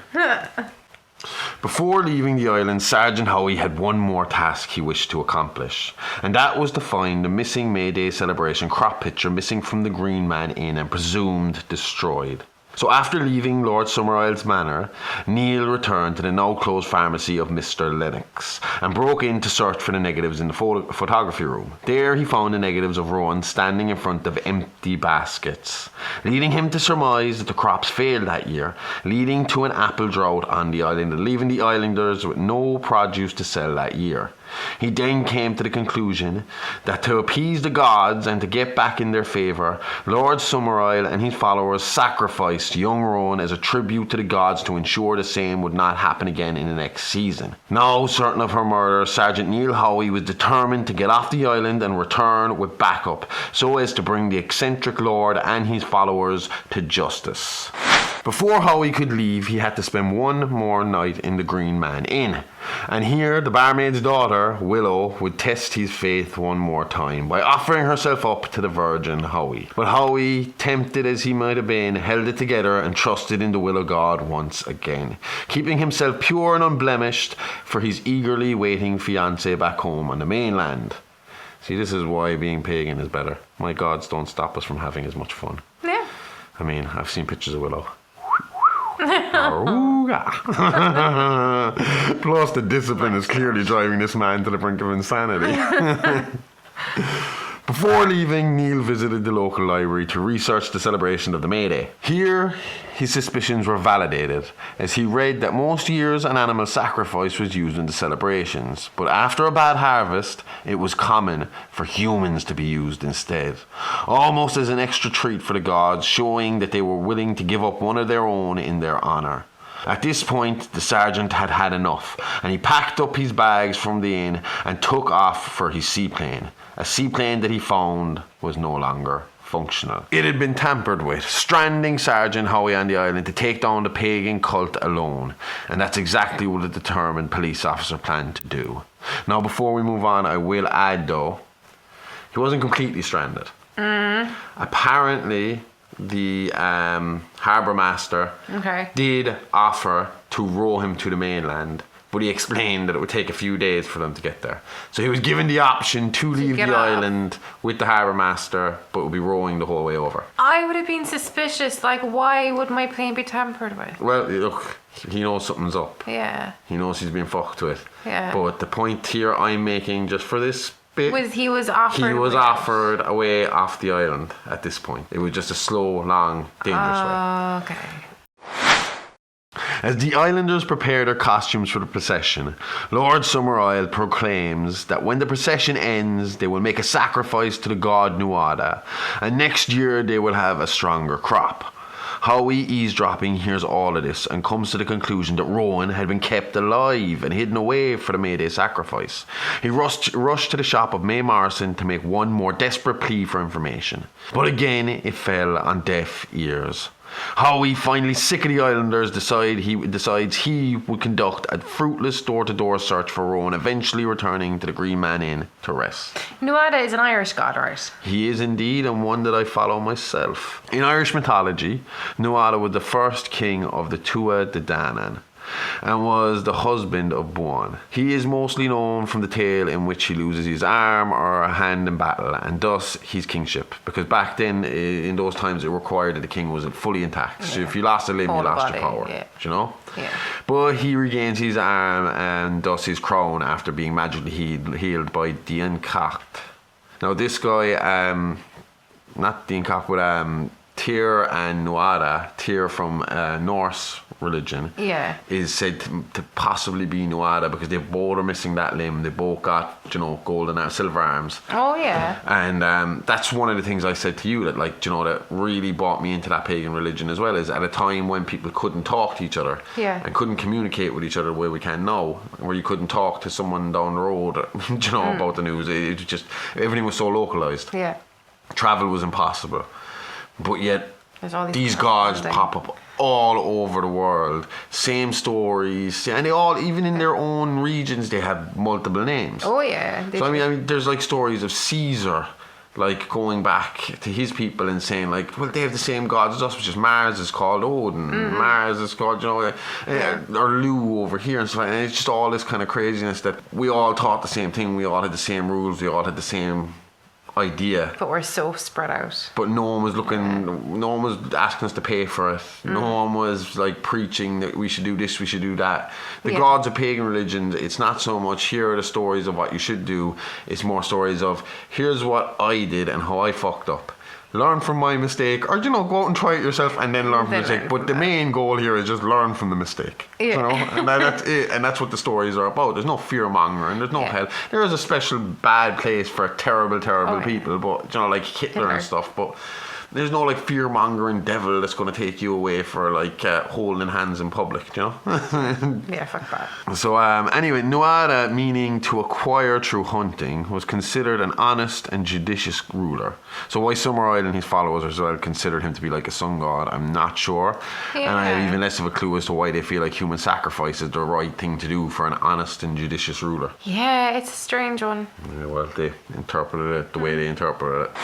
Before leaving the island, Sergeant Howie had one more task he wished to accomplish, and that was to find the missing May Day celebration crop picture missing from the Green Man Inn and presumed destroyed. So after leaving Lord Summerisle's manor, Neil returned to the now-closed pharmacy of Mr. Lennox and broke in to search for the negatives in the photography room. There he found the negatives of Rowan standing in front of empty baskets, leading him to surmise that the crops failed that year, leading to an apple drought on the island and leaving the islanders with no produce to sell that year. He then came to the conclusion that to appease the gods and to get back in their favour, Lord Summerisle and his followers sacrificed young Rowan as a tribute to the gods to ensure the same would not happen again in the next season. Now certain of her murder, Sergeant Neil Howie was determined to get off the island and return with backup, so as to bring the eccentric lord and his followers to justice. Before Howie could leave, he had to spend one more night in the Green Man Inn. And here, the barmaid's daughter, Willow, would test his faith one more time by offering herself up to the Virgin Howie. But Howie, tempted as he might have been, held it together and trusted in the will of God once again, keeping himself pure and unblemished for his eagerly waiting fiancée back home on the mainland. See, this is why being pagan is better. My gods don't stop us from having as much fun. Yeah. I mean, I've seen pictures of Willow. Plus, the discipline is clearly driving this man to the brink of insanity. Before leaving, Neil visited the local library to research the celebration of the May Day. Here, his suspicions were validated, as he read that most years an animal sacrifice was used in the celebrations, but after a bad harvest, it was common for humans to be used instead, almost as an extra treat for the gods, showing that they were willing to give up one of their own in their honour. At this point, the sergeant had had enough, and he packed up his bags from the inn and took off for his seaplane. A seaplane that he found was no longer functional. It had been tampered with, stranding Sergeant Howie on the island to take down the pagan cult alone, and that's exactly what the determined police officer planned to do. Now, before we move on, I will add, though, he wasn't completely stranded. Apparently, the harbour master did offer to row him to the mainland, but he explained that it would take a few days for them to get there. So he was given the option to leave the island with the harbour master, but would be rowing the whole way over. I would have been suspicious. Like, why would my plane be tampered with? Well, look, he knows something's up. Yeah. He knows he's been fucked with. Yeah. But the point here I'm making, just for this bit, He was offered a way off the island at this point. It was just a slow, long, dangerous way. Okay. As the islanders prepare their costumes for the procession, Lord Summerisle proclaims that when the procession ends, they will make a sacrifice to the god Nuada, and next year they will have a stronger crop. Howie, eavesdropping, hears all of this and comes to the conclusion that Rowan had been kept alive and hidden away for the May Day sacrifice. He rushed to the shop of Rowan Morrison to make one more desperate plea for information. But again, it fell on deaf ears. Howie, finally sick of the islanders, decides he would conduct a fruitless door-to-door search for Rowan, eventually returning to the Green Man Inn to rest. Nuada is an Irish god, right? He is indeed, and one that I follow myself. In Irish mythology, Nuada was the first king of the Tuatha De Danann, and was the husband of Buan. He is mostly known from the tale in which he loses his arm or a hand in battle, and thus his kingship, because back then in those times it required that the king was fully intact. So if you lost a limb, you lost your power. You know? Yeah. But he regains his arm and thus his crown after being magically healed by Dian Cocht. Now this guy, not Dian Cocht, but Tyr and Nuada, Tyr from Norse religion, is said to possibly be Nuada, because they both are missing that limb. They both got, golden or silver arms. Oh yeah. And that's one of the things I said to you that, like, that really brought me into that pagan religion as well, is at a time when people couldn't talk to each other and couldn't communicate with each other the way we can now, where you couldn't talk to someone down the road, about the news. It just, everything was so localized. Yeah. Travel was impossible. But yet, these gods pop up all over the world. Same stories. And they all, even in their own regions, they have multiple names. Oh, yeah. So, I mean, there's like stories of Caesar, like going back to his people and saying, like, well, they have the same gods as us, which is Mars is called Odin, Mars is called, or Lu over here and stuff. And it's just all this kind of craziness that we all taught the same thing. We all had the same rules. We all had the same idea, but we're so spread out. But no one was looking, no one was asking us to pay for it. No one was like preaching that we should do this, we should do that. The gods of pagan religions, it's not so much here are the stories of what you should do, it's more stories of here's what I did and how I fucked up. Learn from my mistake, or go out and try it yourself and then learn from the mistake. But the main goal here is just learn from the mistake. And that's it. And that's what the stories are about. There's no fear mongering, there's no hell. There is a special bad place for terrible people, but like Hitler and stuff. But there's no like fear mongering devil that's going to take you away for like holding hands in public, Yeah, fuck that. So anyway, Nuada, meaning to acquire through hunting, was considered an honest and judicious ruler. So why Summerisle and his followers as well considered him to be like a sun god, I'm not sure. And I have even less of a clue as to why they feel like human sacrifice is the right thing to do for an honest and judicious ruler. Yeah, it's a strange one. Yeah, well, they interpreted it the way they interpreted it.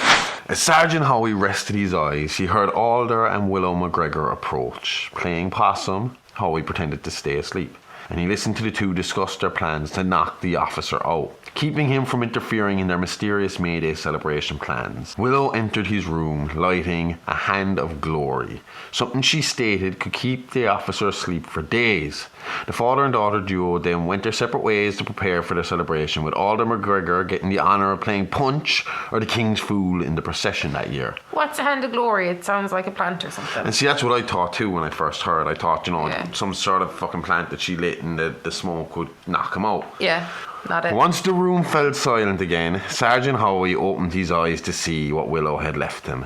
As Sergeant Howie rested his eyes, he heard Alder and Willow McGregor approach. Playing possum, Howie pretended to stay asleep, and he listened to the two discuss their plans to knock the officer out. keeping him from interfering in their mysterious May Day celebration plans. Willow entered his room, lighting a hand of glory, something she stated could keep the officer asleep for days. The father and daughter duo then went their separate ways to prepare for their celebration, with Alder McGregor getting the honour of playing Punch or the King's Fool in the procession that year. What's a hand of glory? It sounds like a plant or something. And see, that's what I thought too when I first heard. I thought, Yeah. some sort of fucking plant that she lit and the smoke would knock him out. Yeah, not it. Once the room fell silent again, Sergeant Howie opened his eyes to see what Willow had left him.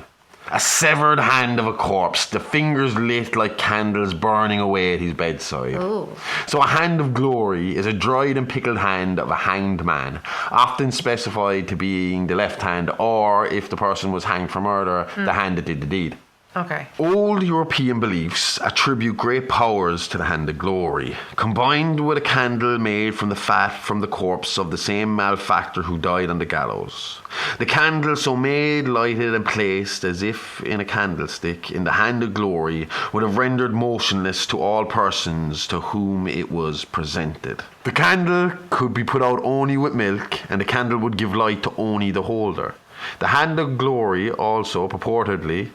A severed hand of a corpse, the fingers lit like candles burning away at his bedside. Ooh. So a hand of glory is a dried and pickled hand of a hanged man, often specified to being the left hand, or if the person was hanged for murder, the hand that did the deed. Okay. Old European beliefs attribute great powers to the hand of glory, combined with a candle made from the fat from the corpse of the same malefactor who died on the gallows. The candle so made, lighted and placed as if in a candlestick in the hand of glory would have rendered motionless to all persons to whom it was presented. The candle could be put out only with milk, and the candle would give light to only the holder. The hand of glory also purportedly,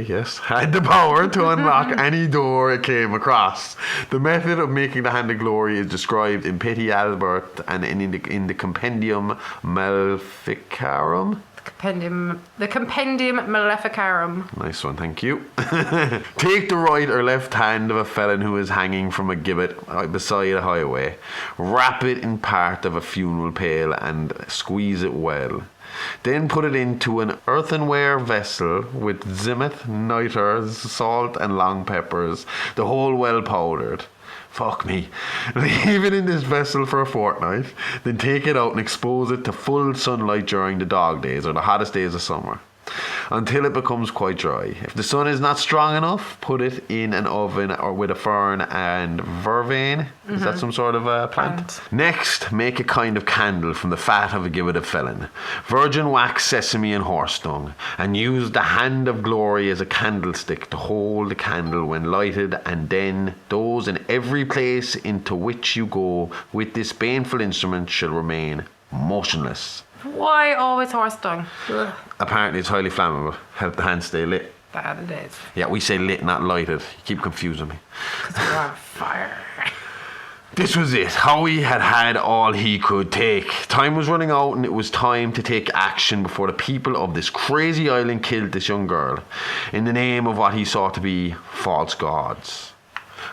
yes, had the power to unlock any door it came across. The method of making the hand of glory is described in Petty Albert and in the Compendium Maleficarum. The Compendium Maleficarum. Nice one, thank you. Take the right or left hand of a felon who is hanging from a gibbet beside a highway. Wrap it in part of a funeral pail and squeeze it well. Then put it into an earthenware vessel with zimuth, nitre, salt and long peppers, the whole well powdered. Fuck me. Leave it in this vessel for a fortnight, then take it out and expose it to full sunlight during the dog days or the hottest days of summer, until it becomes quite dry. If the sun is not strong enough, put it in an oven or with a fern and vervain. Is that some sort of plant? Next, make a kind of candle from the fat of a gibbet felon, virgin wax, sesame and horse dung, and use the hand of glory as a candlestick to hold the candle when lighted, and then those in every place into which you go with this baneful instrument shall remain motionless. Why always horse dung? Ugh. Apparently it's highly flammable. Help the hand stay lit. Bad it is. Yeah, we say lit, not lighted. You keep confusing me. Because we're on fire. This was it. Howie had had all he could take. Time was running out and it was time to take action before the people of this crazy island killed this young girl in the name of what he saw to be false gods.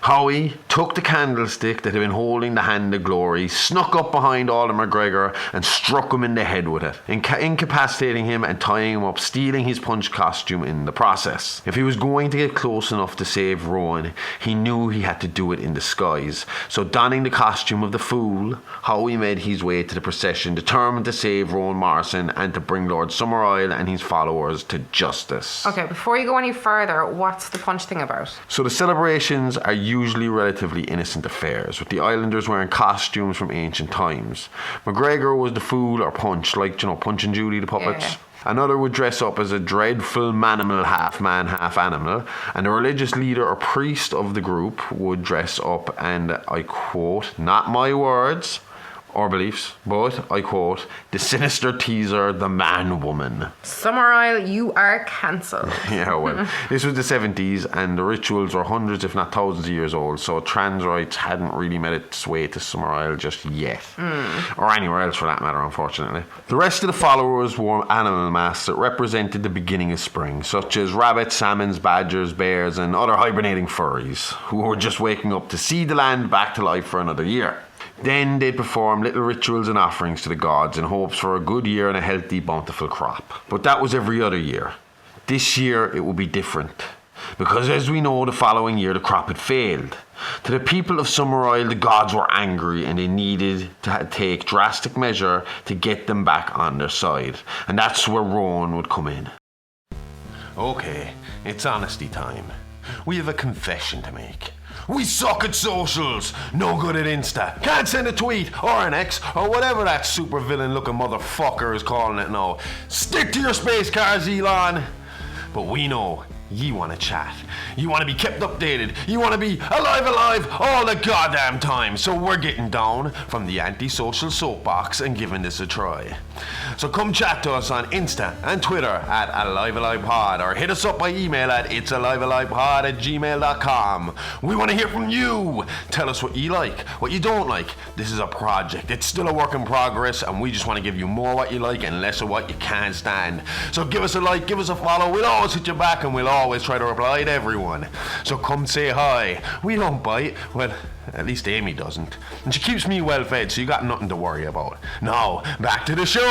Howie took the candlestick that had been holding the hand of glory, snuck up behind Alder McGregor and struck him in the head with it, incapacitating him and tying him up, stealing his Punch costume in the process. If he was going to get close enough to save Rowan, he knew he had to do it in disguise. So donning the costume of the fool, Howie made his way to the procession, determined to save Rowan Morrison and to bring Lord Summerisle and his followers to justice. Okay, before you go any further, what's the Punch thing about? So the celebrations are usually relatively innocent affairs, with the islanders wearing costumes from ancient times. McGregor was the fool or Punch, like, Punch and Judy the puppets. Yeah. Another would dress up as a dreadful manimal, half man, half animal, and the religious leader or priest of the group would dress up and, I quote, not my words or beliefs, but, I quote, the sinister teaser, the man-woman. Summerisle, you are cancelled. Yeah, well, this was the 70s and the rituals were hundreds if not thousands of years old, so trans rights hadn't really made its way to Summerisle just yet. Or anywhere else for that matter, unfortunately. The rest of the followers wore animal masks that represented the beginning of spring, such as rabbits, salmons, badgers, bears and other hibernating furries, who were just waking up to see the land back to life for another year. Then they'd perform little rituals and offerings to the gods in hopes for a good year and a healthy, bountiful crop. But that was every other year. This year it would be different, because as we know, the following year the crop had failed. To the people of Summerisle, the gods were angry and they needed to take drastic measure to get them back on their side. And that's where Rowan would come in. Okay, it's honesty time. We have a confession to make. We suck at socials, no good at Insta, can't send a tweet or an X or whatever that super villain looking motherfucker is calling it now. Stick to your space cars, Elon. But we know You want to chat. You want to be kept updated. You want to be alive all the goddamn time. So we're getting down from the antisocial soapbox and giving this a try. So come chat to us on Insta and Twitter at AliveAlivePod, or hit us up by email at itsalivealivepod@gmail.com. We want to hear from you. Tell us what you like, what you don't like. This is a project. It's still a work in progress, and we just want to give you more what you like and less of what you can't stand. So give us a like, give us a follow. We'll always hit you back, and we'll always try to reply to everyone. So come say hi. We don't bite. Well, at least Amy doesn't. And she keeps me well fed, so you got nothing to worry about. Now, back to the show.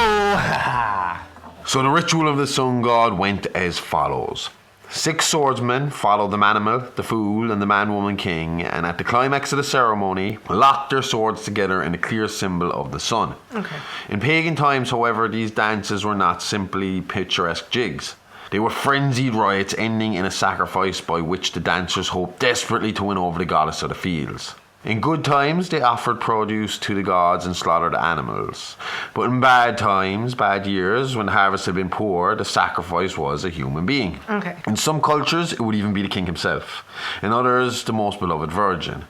So the ritual of the sun god went as follows. 6 swordsmen followed the manimal, the fool, and the man-woman king, and at the climax of the ceremony, locked their swords together in a clear symbol of the sun. Okay. In pagan times, however, these dances were not simply picturesque jigs. They were frenzied riots ending in a sacrifice by which the dancers hoped desperately to win over the goddess of the fields. In good times, they offered produce to the gods and slaughtered animals. But in bad times, bad years, when the harvest had been poor, the sacrifice was a human being. Okay. In some cultures, it would even be the king himself. In others, the most beloved virgin.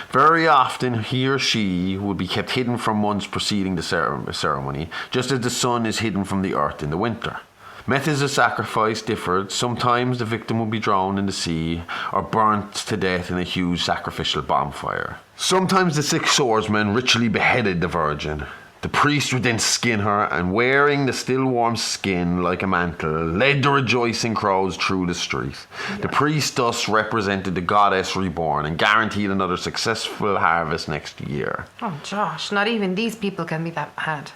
Very often, he or she would be kept hidden for months preceding the ceremony, just as the sun is hidden from the earth in the winter. Methods of sacrifice differed. Sometimes the victim would be drowned in the sea or burnt to death in a huge sacrificial bonfire. Sometimes the 6 swordsmen ritually beheaded the virgin. The priest would then skin her, and wearing the still warm skin like a mantle, led the rejoicing crowds through the street. Yeah. The priest thus represented the goddess reborn and guaranteed another successful harvest next year. Oh, Josh, not even these people can be that mad.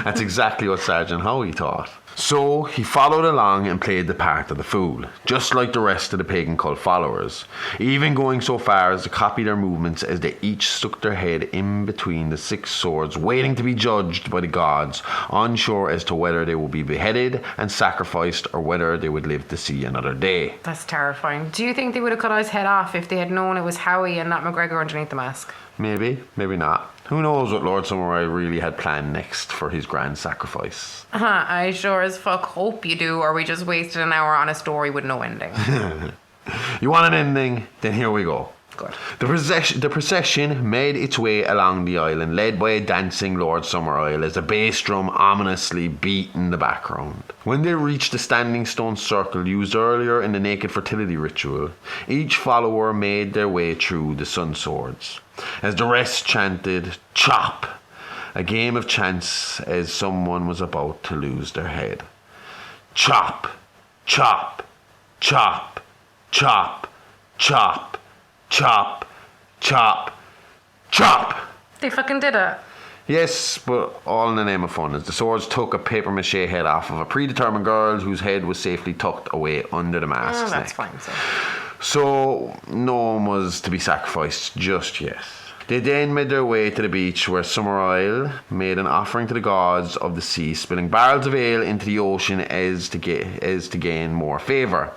That's exactly what Sergeant Howie thought. So he followed along and played the part of the fool, just like the rest of the pagan cult followers, even going so far as to copy their movements as they each stuck their head in between the 6 swords, waiting to be judged by the gods, unsure as to whether they would be beheaded and sacrificed or whether they would live to see another day. That's terrifying. Do you think they would have cut his head off if they had known it was Howie and not McGregor underneath the mask? Maybe, maybe not. Who knows what Lord Summerisle really had planned next for his grand sacrifice. I sure as fuck hope you do, or we just wasted an hour on a story with no ending. You want an ending? Then here we go. Good. The procession made its way along the island, led by a dancing Lord Summerisle as the bass drum ominously beat in the background. When they reached the standing stone circle used earlier in the naked fertility ritual, each follower made their way through the sun swords, as the rest chanted, "Chop!" a game of chants as someone was about to lose their head. Chop! Chop! Chop! Chop! Chop! Chop, chop, chop! They fucking did it. Yes, but all in the name of fun, as the swords took a papier-mâché head off of a predetermined girl whose head was safely tucked away under the mask's that's neck. fine, So no one was to be sacrificed just yet. They then made their way to the beach, where Summerisle made an offering to the gods of the sea, spilling barrels of ale into the ocean as to gain more favour.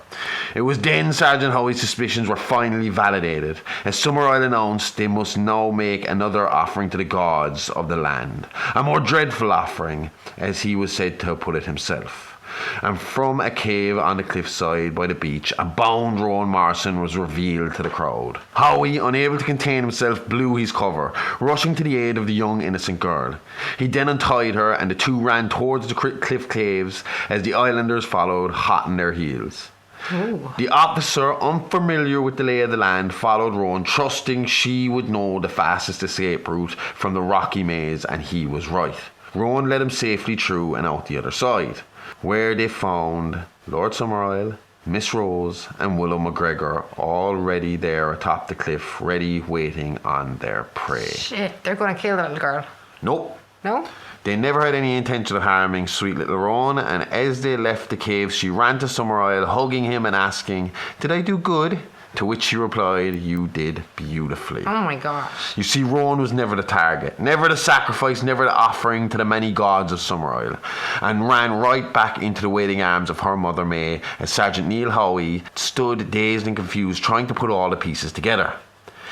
It was then Sergeant Howie's suspicions were finally validated, as Summerisle announced they must now make another offering to the gods of the land, a more dreadful offering, as he was said to have put it himself. And from a cave on the cliffside by the beach, a bound Rowan Morrison was revealed to the crowd. Howie, unable to contain himself, blew his cover, rushing to the aid of the young innocent girl. He then untied her, and the two ran towards the cliff caves as the islanders followed, hot on their heels. Ooh. The officer, unfamiliar with the lay of the land, followed Rowan, trusting she would know the fastest escape route from the rocky maze, and he was right. Rowan led him safely through and out the other side, where they found Lord Summerisle, Miss Rose, and Willow McGregor already there atop the cliff, ready, waiting on their prey. Shit, they're going to kill the little girl. Nope. No? They never had any intention of harming sweet little Rowan, and as they left the cave, she ran to Summerisle, hugging him and asking, "Did I do good?" To which she replied, "You did beautifully." Oh my gosh. You see, Rowan was never the target, never the sacrifice, never the offering to the many gods of Summerisle, and ran right back into the waiting arms of her mother May as Sergeant Neil Howie stood dazed and confused, trying to put all the pieces together.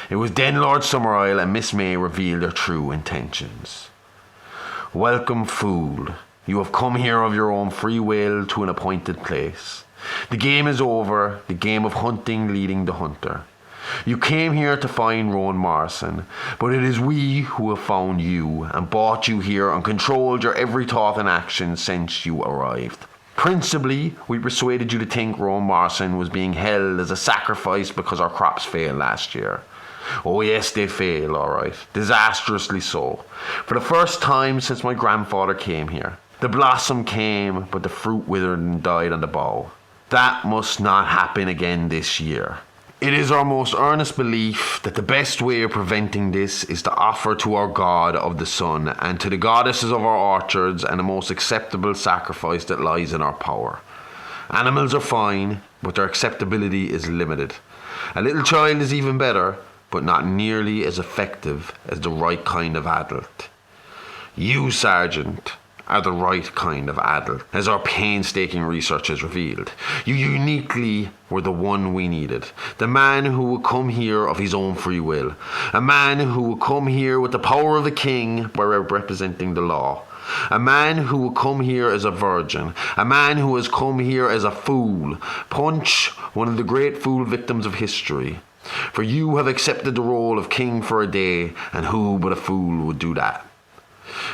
It was then Lord Summerisle and Miss May revealed their true intentions. "Welcome, fool. You have come here of your own free will to an appointed place. The game is over, the game of hunting leading the hunter. You came here to find Rowan Morrison, but it is we who have found you and brought you here and controlled your every thought and action since you arrived. Principally, we persuaded you to think Rowan Morrison was being held as a sacrifice because our crops failed last year. Oh yes, they failed, alright. Disastrously so. For the first time since my grandfather came here. The blossom came, but the fruit withered and died on the bough. That must not happen again this year. It is our most earnest belief that the best way of preventing this is to offer to our God of the sun and to the goddesses of our orchards and the most acceptable sacrifice that lies in our power. Animals are fine, but their acceptability is limited. A little child is even better, but not nearly as effective as the right kind of adult. You, Sergeant, are the right kind of adult, as our painstaking research has revealed. You uniquely were the one we needed. The man who would come here of his own free will. A man who would come here with the power of the king by representing the law. A man who would come here as a virgin. A man who has come here as a fool. Punch, one of the great fool victims of history. For you have accepted the role of king for a day, and who but a fool would do that?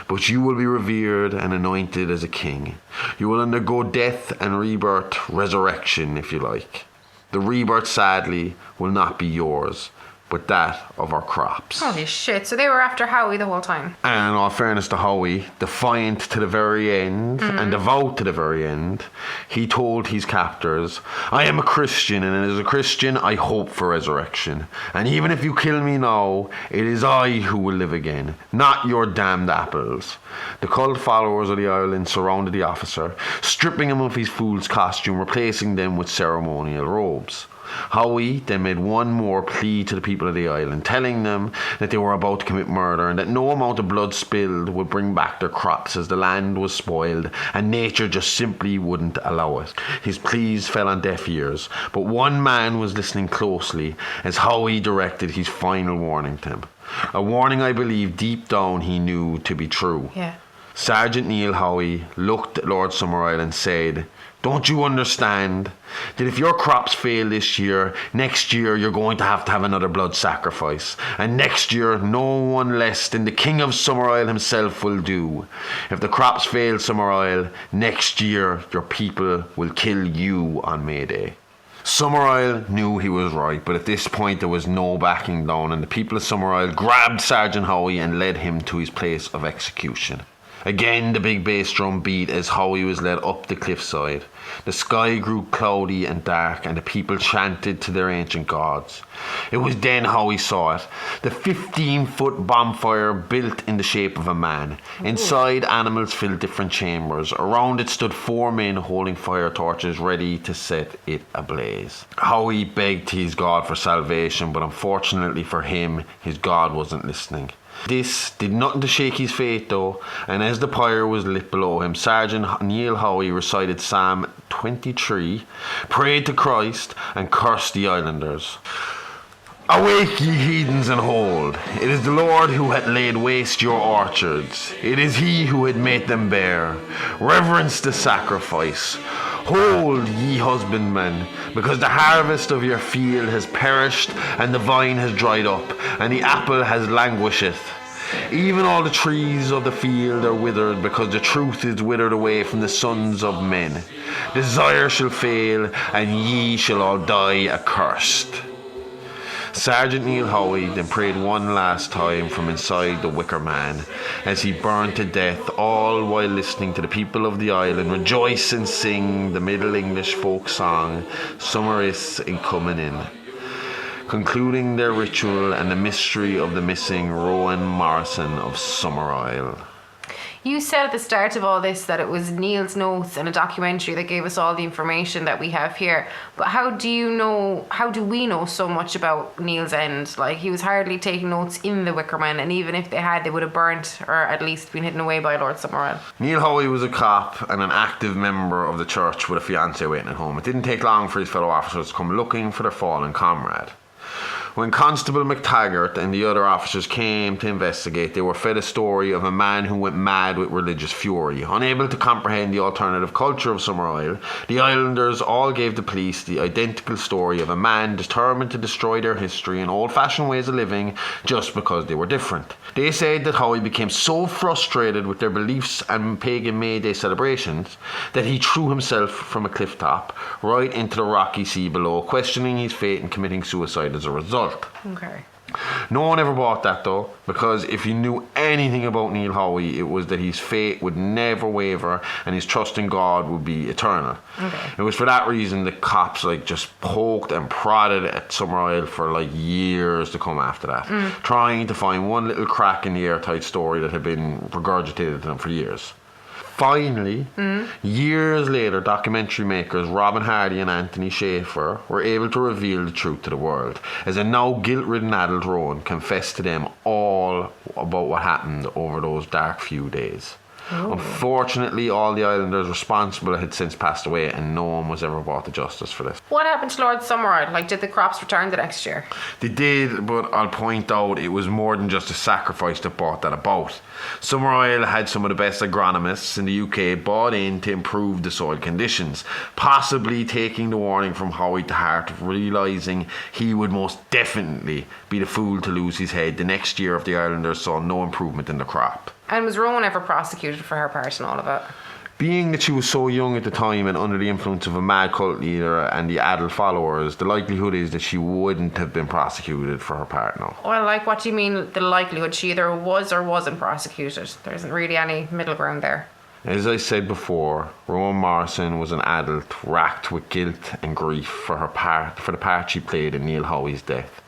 But you will be revered and anointed as a king. You will undergo death and rebirth, resurrection, if you like. The rebirth, sadly, will not be yours, but that of our crops. Holy shit, so they were after Howie the whole time. And in all fairness to Howie, defiant to the very end and devout to the very end, he told his captors, I am a Christian, and as a Christian I hope for resurrection. And even if you kill me now, it is I who will live again, not your damned apples. The cult followers of the island surrounded the officer, stripping him of his fool's costume, replacing them with ceremonial robes. Howie then made one more plea to the people of the island, telling them that they were about to commit murder and that no amount of blood spilled would bring back their crops as the land was spoiled and nature just simply wouldn't allow it. His pleas fell on deaf ears, but one man was listening closely as Howie directed his final warning to him. A warning I believe deep down he knew to be true. Yeah. Sergeant Neil Howie looked at Lord Summerisle and said, don't you understand that if your crops fail this year, next year you're going to have another blood sacrifice? And next year, no one less than the King of Summerisle himself will do. If the crops fail, Summerisle, next year your people will kill you on May Day. Summerisle knew he was right, but at this point there was no backing down, and the people of Summerisle grabbed Sergeant Howie and led him to his place of execution. Again the big bass drum beat as Howie was led up the cliffside. The sky grew cloudy and dark, and the people chanted to their ancient gods. It was then Howie saw it. The 15-foot bonfire built in the shape of a man. Inside, animals filled different chambers. Around it stood 4 men holding fire torches ready to set it ablaze. Howie begged his god for salvation, but unfortunately for him, his god wasn't listening. This did nothing to shake his faith though, and as the pyre was lit below him, Sergeant Neil Howie recited Psalm 23, prayed to Christ, and cursed the islanders. Awake, ye heathens, and hold. It is the Lord who hath laid waste your orchards. It is he who hath made them bare. Reverence the sacrifice. Hold, ye husbandmen, because the harvest of your field has perished, and the vine has dried up, and the apple has languisheth. Even all the trees of the field are withered, because the truth is withered away from the sons of men. Desire shall fail, and ye shall all die accursed. Sergeant Neil Howie then prayed one last time from inside the Wicker Man as he burned to death, all while listening to the people of the island rejoice and sing the Middle English folk song Summerisle in Coming In, concluding their ritual and the mystery of the missing Rowan Morrison of Summerisle. You said at the start of all this that it was Neil's notes and a documentary that gave us all the information that we have here. But how do we know so much about Neil's end? Like, he was hardly taking notes in the Wicker Man, and even if they had, they would have burnt or at least been hidden away by Lord Summerisle. Neil Howie was a cop and an active member of the church with a fiancée waiting at home. It didn't take long for his fellow officers to come looking for their fallen comrade. When Constable McTaggart and the other officers came to investigate, they were fed a story of a man who went mad with religious fury. Unable to comprehend the alternative culture of Summerisle, the islanders all gave the police the identical story of a man determined to destroy their history and old-fashioned ways of living just because they were different. They said that Howie became so frustrated with their beliefs and pagan May Day celebrations that he threw himself from a cliff top right into the rocky sea below, questioning his fate and committing suicide as a result. Okay. No one ever bought that though, because if you knew anything about Neil Howie, it was that his faith would never waver and his trust in God would be eternal. Okay. It was for that reason the cops just poked and prodded at Summerisle for years to come after that, trying to find one little crack in the airtight story that had been regurgitated to them for years. Finally, years later, documentary makers Robin Hardy and Anthony Schaefer were able to reveal the truth to the world, as a now guilt-ridden adult Rowan confessed to them all about what happened over those dark few days. Oh. Unfortunately, all the islanders responsible had since passed away, and no one was ever brought to justice for this. What happened to Lord Summerisle? Did the crops return the next year? They did, but I'll point out it was more than just a sacrifice that brought that about. Summerisle had some of the best agronomists in the UK bought in to improve the soil conditions, possibly taking the warning from Howie to heart, realising he would most definitely be the fool to lose his head the next year if the islanders saw no improvement in the crop. And was Rowan ever prosecuted for her part in all of it? Being that she was so young at the time and under the influence of a mad cult leader and the adult followers, the likelihood is that she wouldn't have been prosecuted for her part, no. Well, what do you mean the likelihood? She either was or wasn't prosecuted. There isn't really any middle ground there. As I said before, Rowan Morrison was an adult racked with guilt and grief for the part she played in Neil Howie's death.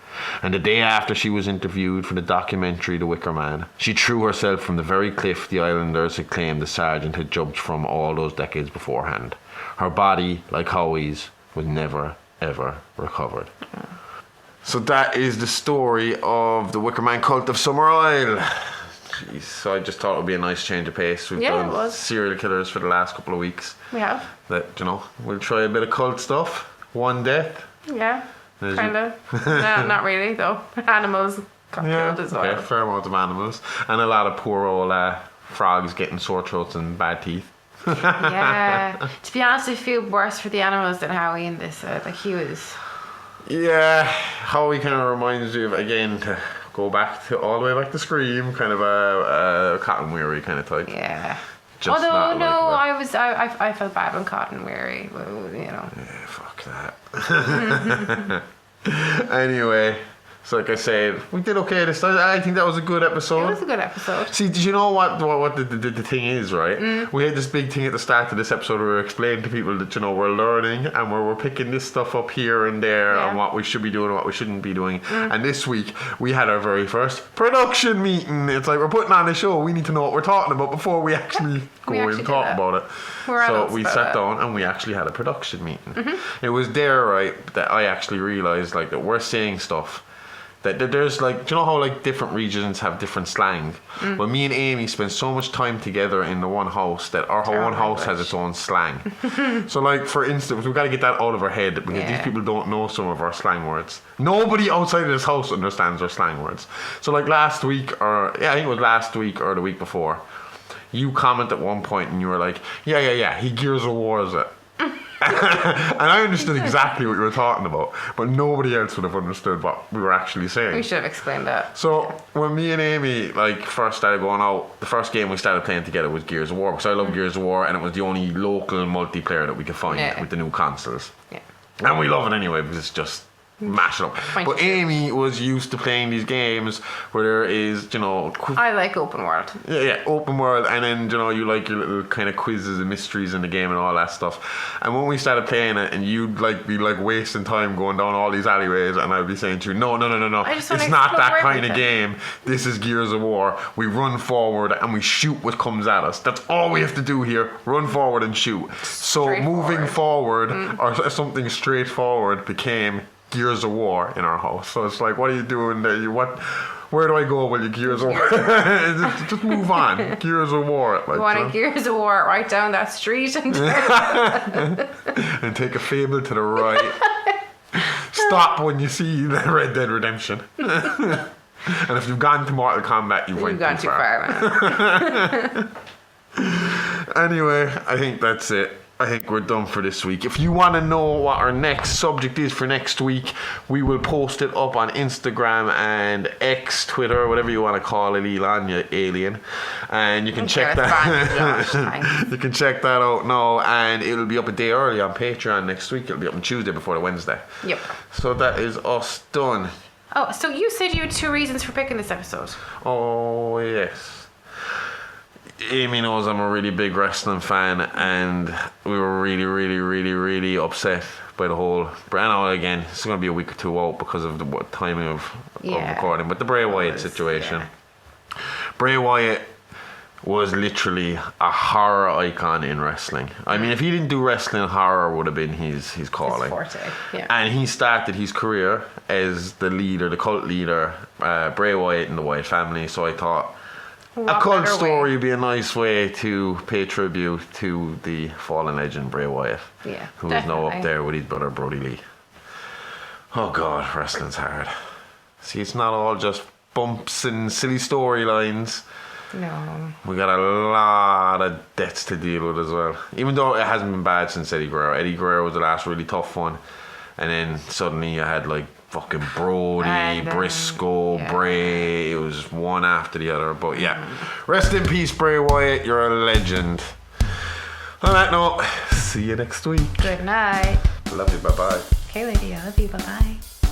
And the day after she was interviewed for the documentary The Wicker Man, she threw herself from the very cliff the islanders had claimed the sergeant had jumped from all those decades beforehand. Her body, like Howie's, was never, ever recovered. So that is the story of the Wicker Man cult of Summerisle. Jeez, so I just thought it would be a nice change of pace. We've done serial killers for the last couple of weeks. We have. We'll try a bit of cult stuff. One death. Yeah. Kind of. No, not really, though. Animals got killed as well. Okay, fair amount of animals. And a lot of poor old frogs getting sore throats and bad teeth. Yeah. To be honest, I feel worse for the animals than Howie in this. He was... Yeah, Howie kind of reminds you of, again, to go back to all the way back to Scream, kind of a Cotton Weary kind of type. Yeah. Just although, no, I felt bad when Cotton Weary, Yeah, fuck that. Anyway, so like I said, we did okay this time. I think that was a good episode. It was a good episode. See, did you know what the thing is, right? We had this big thing at the start of this episode where we were explaining to people that, we're learning and we're picking this stuff up here and there and what we should be doing and what we shouldn't be doing. And this week, we had our very first production meeting. It's like we're putting on a show. We need to know what we're talking about before we actually go and talk about it. So we sat down and we actually had a production meeting. It was there, right, that I actually realised that we're saying stuff that there's do you know how different regions have different slang? Well, me and Amy spend so much time together in the one house that our one house has its own slang. So for instance, we've got to get that out of our head because these people don't know some of our slang words. Nobody outside of this house understands our slang words. So last week, I think it was last week or the week before, you comment at one point and you were like, yeah, he Gears of Wars it. And I understood exactly what you were talking about, but nobody else would have understood what we were actually saying. We should have explained that. So when me and Amy first started going out, the first game we started playing together was Gears of War, because I love Gears of War and it was the only local multiplayer that we could find with the new consoles. Yeah. And we love it anyway because it's just mash it up. But Amy was used to playing these games where there is, I like open world. Yeah, open world, and then you like your little kind of quizzes and mysteries in the game and all that stuff. And when we started playing it, and you'd be wasting time going down all these alleyways, and I'd be saying to you, no, it's not that kind of game. This is Gears of War. We run forward and we shoot what comes at us. That's all we have to do here. Run forward and shoot. So moving forward or something straightforward became Gears of War in our house. So it's what are you doing there? Where do I go when you Gears of War? just move on. Gears of War. You want a Gears of War right down that street and and take a fable to the right. stop when you see the Red Dead Redemption. And if you've gone to Mortal Kombat, you've gone too far. Man. Anyway, I think that's it. I think we're done for this week. If you want to know what our next subject is for next week, we will post it up on Instagram and X, Twitter, whatever you want to call it, Elon, you alien. And you can check that. You can check that out now, and it'll be up a day early on Patreon next week. It'll be up on Tuesday before the Wednesday. Yep. So that is us done. Oh, so you said you had 2 reasons for picking this episode. Oh, yes. Amy knows I'm a really big wrestling fan, and we were really upset by the whole. I know, again, it's going to be a week or 2 out because of the timing of recording, but the Bray Wyatt situation. Yeah. Bray Wyatt was literally a horror icon in wrestling. I mean, if he didn't do wrestling, horror would have been his calling. His forte, yeah. And he started his career as the leader, the cult leader, Bray Wyatt and the Wyatt family, so I thought a cult story would be a nice way to pay tribute to the fallen legend Bray Wyatt, who is now up there with his brother Brody Lee. Oh God, wrestling's hard. See, it's not all just bumps and silly storylines. No. We got a lot of debts to deal with as well. Even though it hasn't been bad since Eddie Guerrero. Eddie Guerrero was the last really tough one. And then suddenly you had like fucking Brody, Briscoe, Bray. It was one after the other. But yeah, rest in peace, Bray Wyatt. You're a legend. On that note, see you next week. Good night. Love you. Bye-bye. Okay, lady. I love you. Bye-bye.